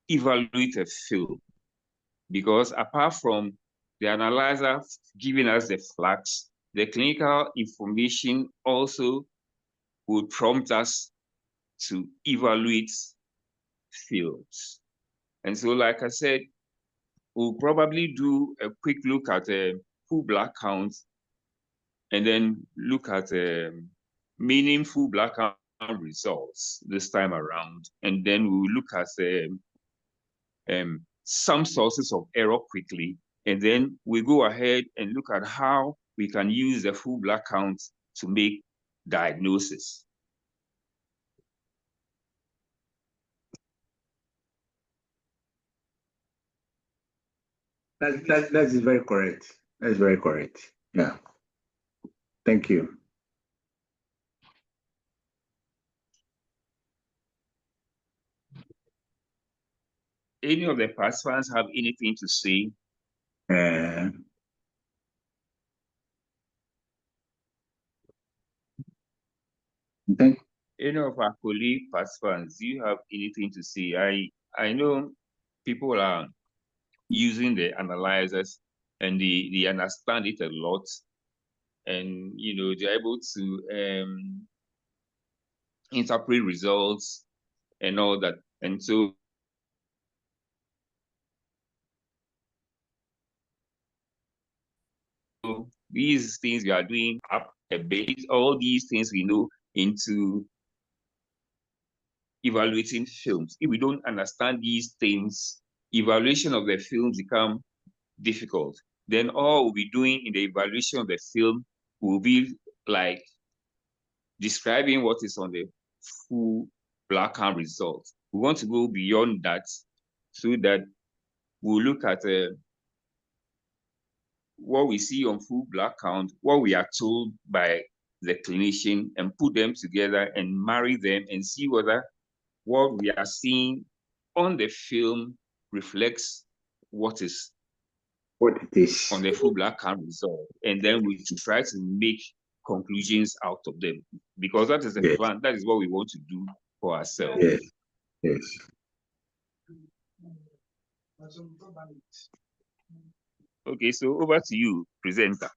evaluate a film. Because apart from the analyzer giving us the flags, the clinical information also would prompt us to evaluate films. And so, like I said, we'll probably do a quick look at full blood count and then look at meaningful blood count results this time around. And then we'll look at some sources of error quickly. And then we go ahead and look at how we can use the full blood count to make diagnosis. That is very correct. That's very correct. Yeah. Thank you. Any of the participants have anything to say? Thank Any of our colleague participants, do you have anything to say? I know people are using the analyzers and they understand it a lot, and they're able to interpret results and all that. And so these things we are doing up a bit, all these things we know into evaluating films. If we don't understand these things, evaluation of the films become difficult. Then all we'll be doing in the evaluation of the film will be like describing what is on the full blood count result. We want to go beyond that so that we'll look at what we see on full blood count, what we are told by the clinician, and put them together and marry them and see whether what we are seeing on the film reflects what it is on the full blood count result. And then we try to make conclusions out of them, because that is the plan. That is what we want to do for ourselves. Yes. Okay, so over to you, presenter.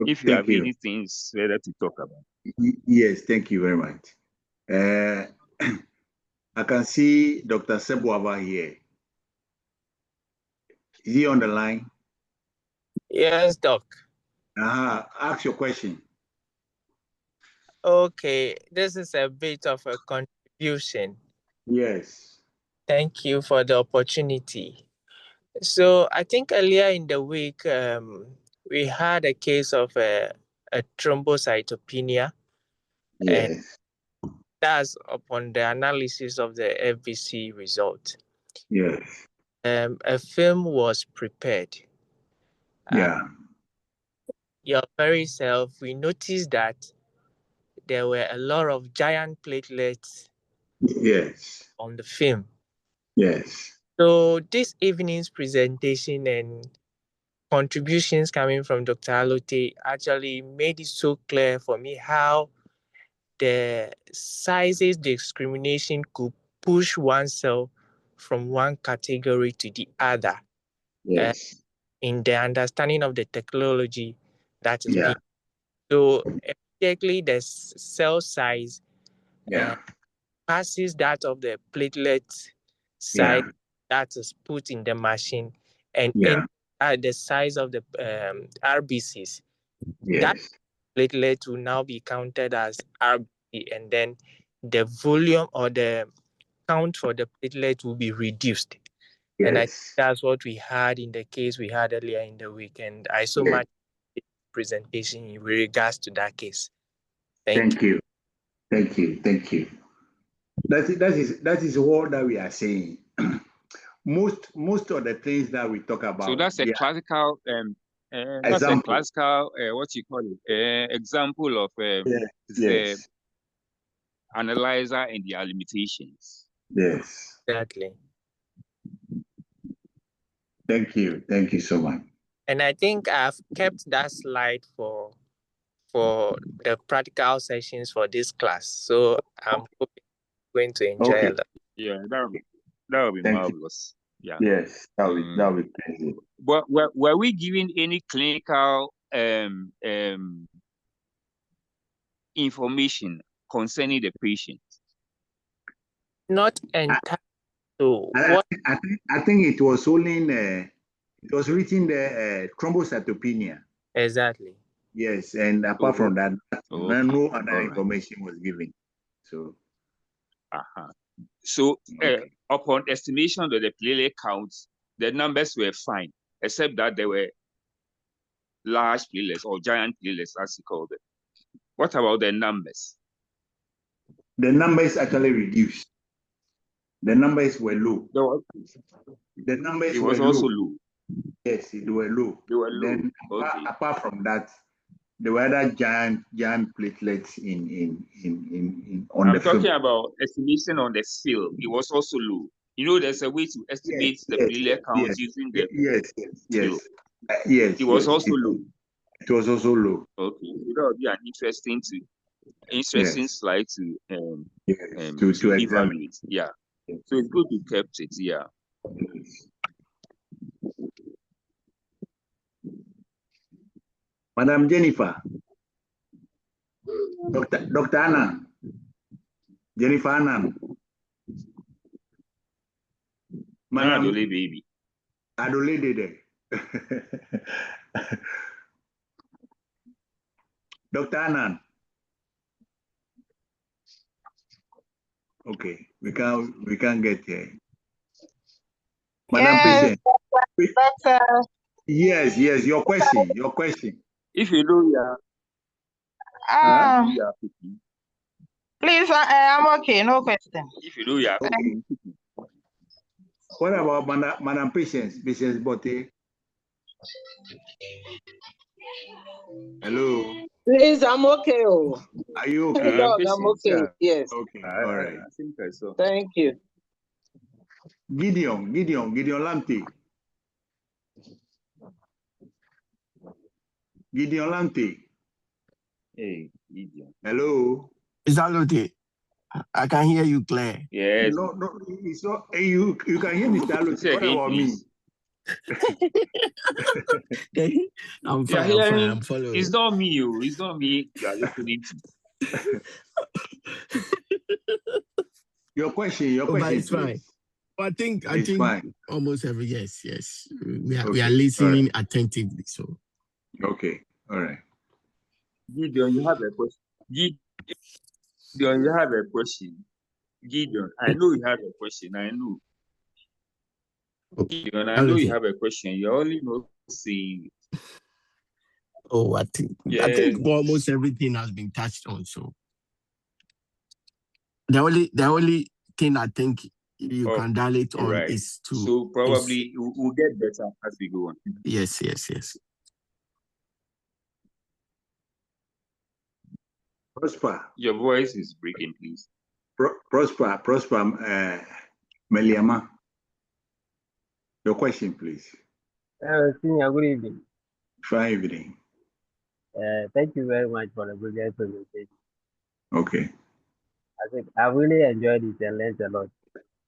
If you have anything further to talk about. Yes, thank you very much. I can see Dr. Sebuava here. Is he on the line? Yes, Doc. Ask your question. Okay, this is a bit of a contribution. Yes. Thank you for the opportunity. So I think earlier in the week, we had a case of a thrombocytopenia. Yes. And that's upon the analysis of the FBC result. Yes. A film was prepared. Yeah. Your very self, we noticed that there were a lot of giant platelets. Yes. On the film. Yes. So this evening's presentation and contributions coming from Dr. Alote actually made it so clear for me how the sizes discrimination could push oneself from one category to the other. Yes. In the understanding of the technology that is being. So immediately the cell size passes that of the platelet size that is put in the machine, and the size of the RBCs. That platelets will now be counted as RBC, and then the volume or the count for the platelets will be reduced. And I think Yes. that's what we had in the case we had earlier in the week. And I so Yes. much presentation in regards to that case. Thank you. Thank you. Thank you. That is all that we are saying. most of the things that we talk about. So that's a yeah, classical Example. what you call it, example of Yes. the analyzer and their limitations. Yes. Exactly. Thank you. Thank you so much. And I think I've kept that slide for the practical sessions for this class. So I'm hoping you're going to enjoy Okay. a lot. Yeah, that would be Thank you. marvelous. Yeah. Yes, that will be crazy. But were we giving any clinical information concerning the patient? Not entirely. So I think it was only in it was written the thrombocytopenia. Exactly. Yes, and apart from that, no other All right. information was given. So. So Okay. upon estimation of the platelet counts, the numbers were fine, except that there were large platelets or giant platelets, as you call them. What about the numbers? The numbers actually reduced. The numbers were low. The numbers It were was also low. Yes, they were low. They were low. Then apart from that, there were other giant platelets on I'm the talking film. about estimation on the scale. It was also low. You know, there's a way to estimate the platelet count using the scale. Yes. It was also low. It was also low. Okay, so that would be an interesting slide to examine. evaluate. Yeah. So it's good to kept it. Yeah. Madam Jennifer, Dr. Annan, Jennifer Annan, Madam Adole baby. Adole Dede. Dr. Annan. Okay, we can't get here. Madam Patient. Doctor. Yes, your question. If you know, Please, I'm okay, no question. If you know, okay. What about Madam Patience Bote? Hello. Please, I'm okay. Oh. Are you okay? Dog, I'm okay. Yes. Okay. All right. I think I saw. Thank you. Gideon Lamte. Gideon Lamte. Hey, Gideon. Hello. Is that okay? I can hear you clear. Yes. No, it's not. Hey, you can hear me, Talote. What about me? I'm fine. I'm following. It's not me, you. It's not me. You are listening to. Your question. But it's fine. I think fine. Almost every yes. We are listening attentively. So. Okay. All right. Gideon, you have a question. Gideon, you have a question. Gideon, I know you have a question. I know. Gideon, I know you have a question. You only know seeing it. Oh, I think almost everything has been touched on. So the only thing I think you can dilate on is to. So probably we'll get better as we go on. Yes. Prosper. Your voice is breaking, please. Prosper, Meliama. Your question, please. Senior, good evening. Fine evening. Thank you very much for the brilliant presentation. Okay. I think I really enjoyed it and learned a lot.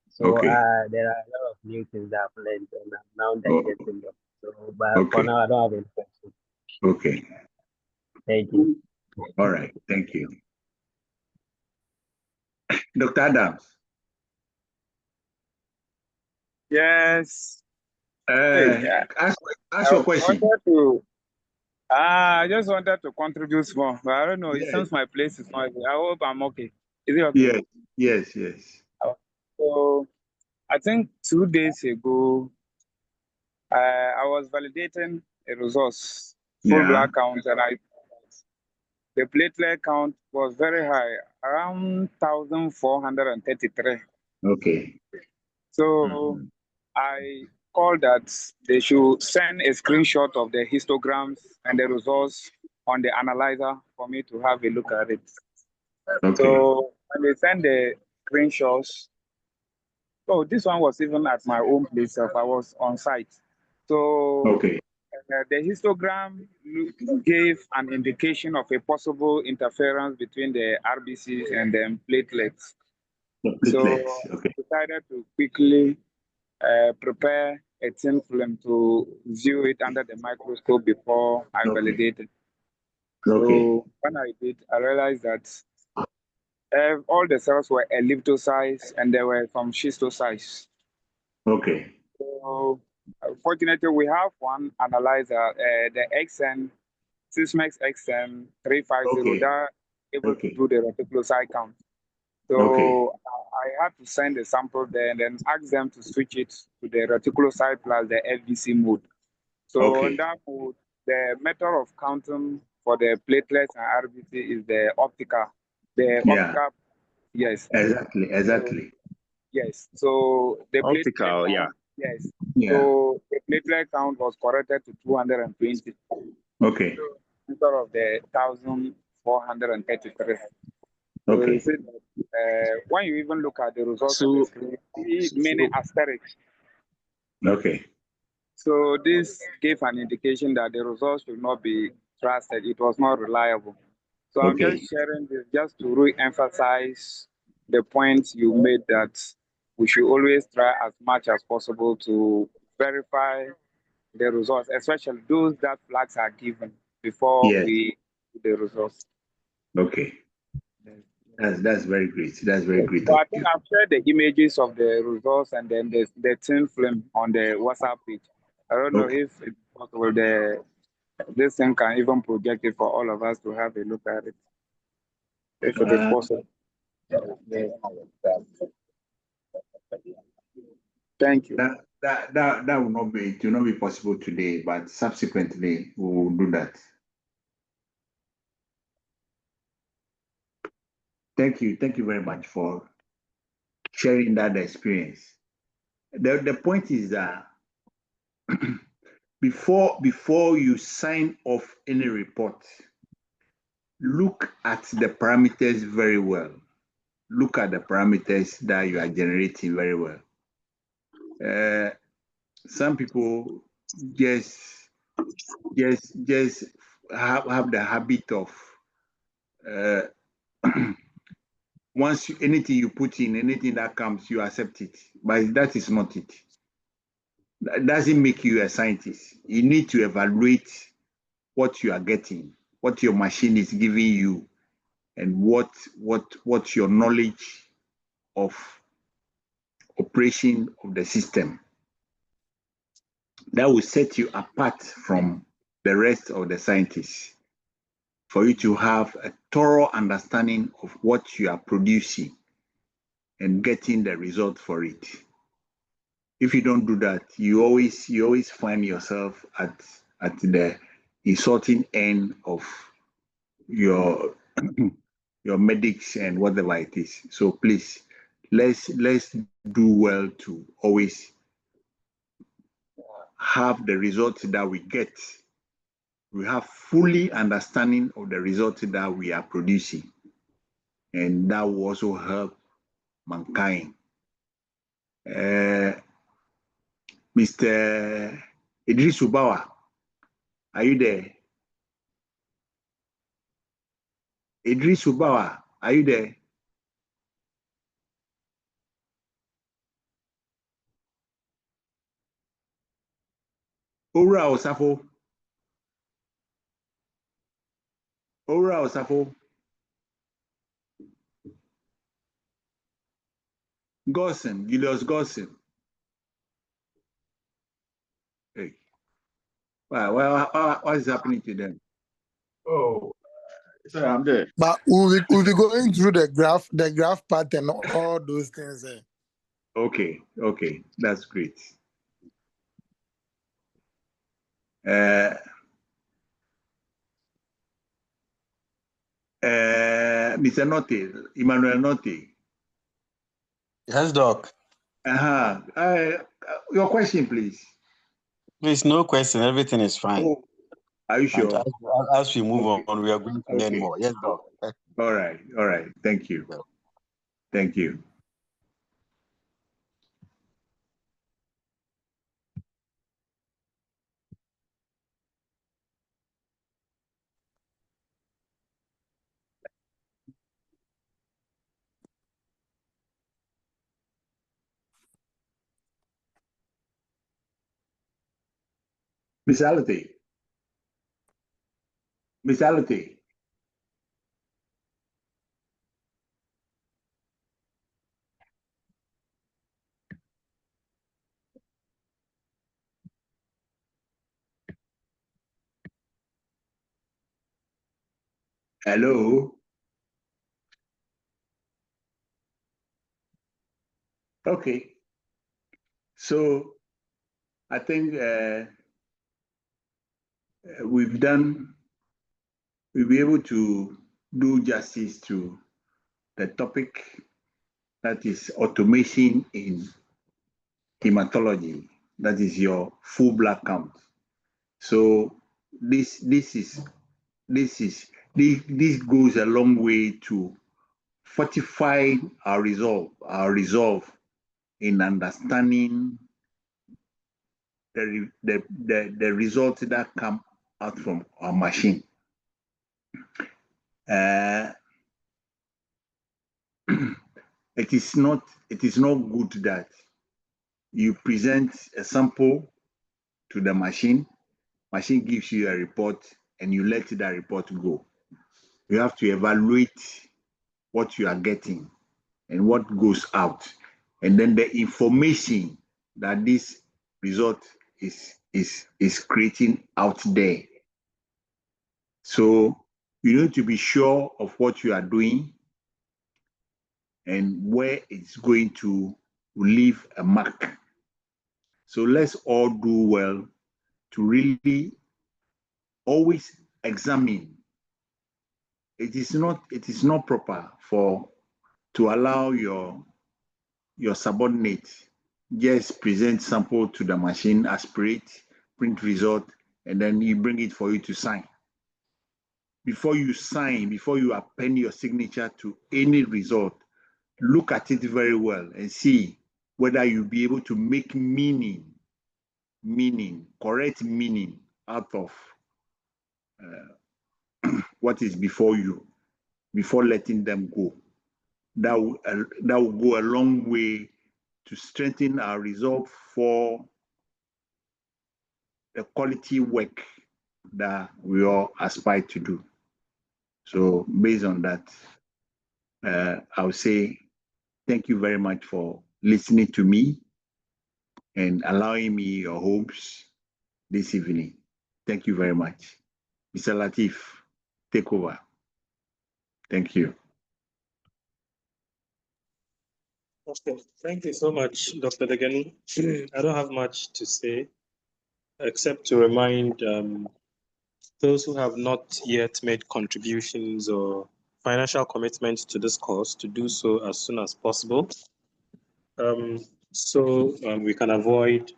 So there are a lot of new things that I've learned and I'm now digesting them. So, but for now, I don't have any questions. Okay. Thank you. All right. Thank you. Dr. Adams. Yes. Ask your question. I just wanted to contribute more, but I don't know. It Yes. seems my place is noisy. I hope I'm okay. Is it okay? Yes. So I think 2 days ago, I was validating a resource, full blood count, and the platelet count was very high, around 1,433. Okay. So I called that they should send a screenshot of the histograms and the results on the analyzer for me to have a look at it. Okay. So when they send the screenshots, oh, this one was even at my own place. I was on site. So the histogram gave an indication of a possible interference between the RBCs and the platelets. So I decided to quickly prepare a thin film to view it under the microscope before I validated. So when I did, I realized that all the cells were elliptocytes and there were some schistocytes. Okay. So fortunately, we have one analyzer, the XN, Sysmex XN 350, that able to do the reticulocyte count. So I had to send a sample there and then ask them to switch it to the reticulocyte plus the FVC mode. So in that mode, the method of counting for the platelets and RBC is the optical. Yes. Exactly. Yes. So the optical, platelet count, yes. So the platelet count was corrected to 220. Okay. Instead of the 1,433. Okay. So when you even look at the results on the screen, you see many asterisks. Okay. So this gave an indication that the results should not be trusted. It was not reliable. So I'm just sharing this just to re-emphasize the point you made that we should always try as much as possible to verify the results, especially those that flags are given before we do the results. Okay. That's very great. That's very great. So I think I've shared the images of the results and then the thin film on the WhatsApp page. I don't know if it's possible this thing can even project it for all of us to have a look at it. If it is possible. Thank you. That will not be, it will not be possible today, but subsequently we will do that. Thank you very much for sharing that experience. The point is that before you sign off any report, look at the parameters very well. Look at the parameters that you are generating very well. Some people just have the habit of once anything you put in, anything that comes, you accept it. But that is not it. That doesn't make you a scientist. You need to evaluate what you are getting, what your machine is giving you, and what your knowledge of operation of the system. That will set you apart from the rest of the scientists, for you to have a thorough understanding of what you are producing and getting the result for it. If you don't do that, you always find yourself at the insulting end of your your medics and whatever it is. So please, let's do well to always have the results that we get. We have fully understanding of the results that we are producing, and that will also help mankind. Mr. Idris Ubawa, are you there? Idris Ubawa, are you there? Ora Osafo. Ora Osafo. Gosson, Julius Gosson. Hey. What is happening to them? Oh, sorry, I'm there. But we'll be going through the graph pattern, all those things. Okay, that's great. Mr. Notti, Emmanuel Notti. Yes, Doc. Your question, please. Please, no question. Everything is fine. Oh, are you sure? As we move on, we are going to learn more. Yes, Doc. All right. Thank you. Thank you. Miss Ality. Hello. Okay. So I think we'll be able to do justice to the topic, that is automation in hematology. That is your full blood count. So this goes a long way to fortify our resolve in understanding the results that come out from our machine. It is not good that you present a sample to the machine gives you a report, and you let that report go. You have to evaluate what you are getting and what goes out, and then the information that this result is creating out there. So you need to be sure of what you are doing and where it's going to leave a mark. So let's all do well to really always examine. It is not proper to allow your subordinate just present sample to the machine, aspirate, print result, and then you bring it for you to sign. Before you sign, before you append your signature to any result, look at it very well and see whether you'll be able to make correct meaning out of what is before you, before letting them go. That will go a long way to strengthen our resolve for the quality work that we all aspire to do. So based on that, I would say thank you very much for listening to me and allowing me your hopes this evening. Thank you very much. Mr. Latif, take over. Thank you. Okay, thank you so much, Dr. Degani. I don't have much to say, except to remind those who have not yet made contributions or financial commitments to this course to do so as soon as possible, so we can avoid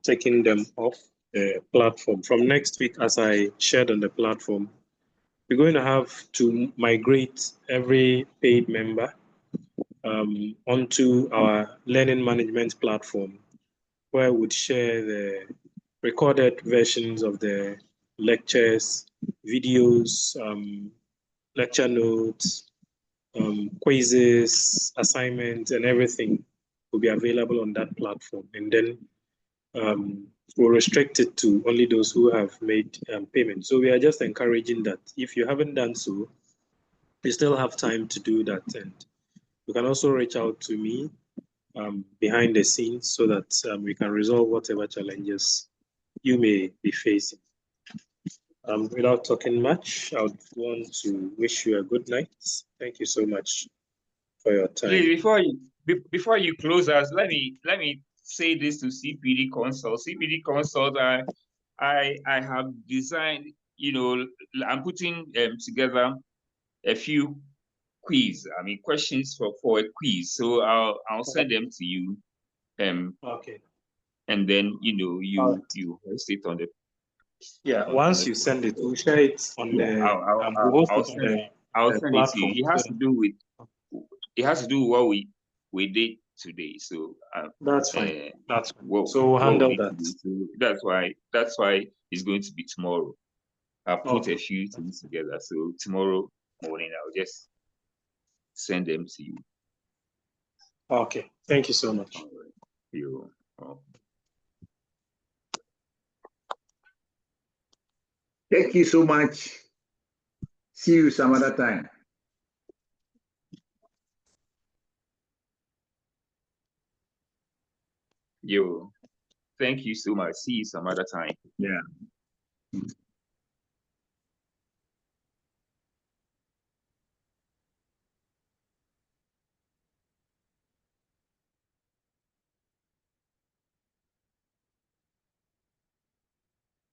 taking them off the platform. From next week, as I shared on the platform, we're going to have to migrate every paid member onto our learning management platform, where we would share the recorded versions of the lectures, videos, lecture notes, quizzes, assignments, and everything will be available on that platform. And then we'll restrict it to only those who have made payment. So we are just encouraging that if you haven't done so, you still have time to do that. And you can also reach out to me behind the scenes so that we can resolve whatever challenges you may be facing. Without talking much, I would want to wish you a good night. Thank you so much for your time. Please, before you close us, let me say this to CPD Consult. CPD Consult, I have designed, I'm putting together a few questions for a quiz. So I'll send them to you. Okay. And then you host it on the. Yeah. Once you send it, we'll share it on the. I'll send it to you. It has to do with. It has to do with what we did today. So that's fine. That's fine. So we'll handle that. So that's why it's going to be tomorrow. I'll put a few things together. So tomorrow morning I'll just send them to you. Okay. Thank you so much. You're welcome. Thank you so much. See you some other time. Thank you so much. See you some other time. Yeah.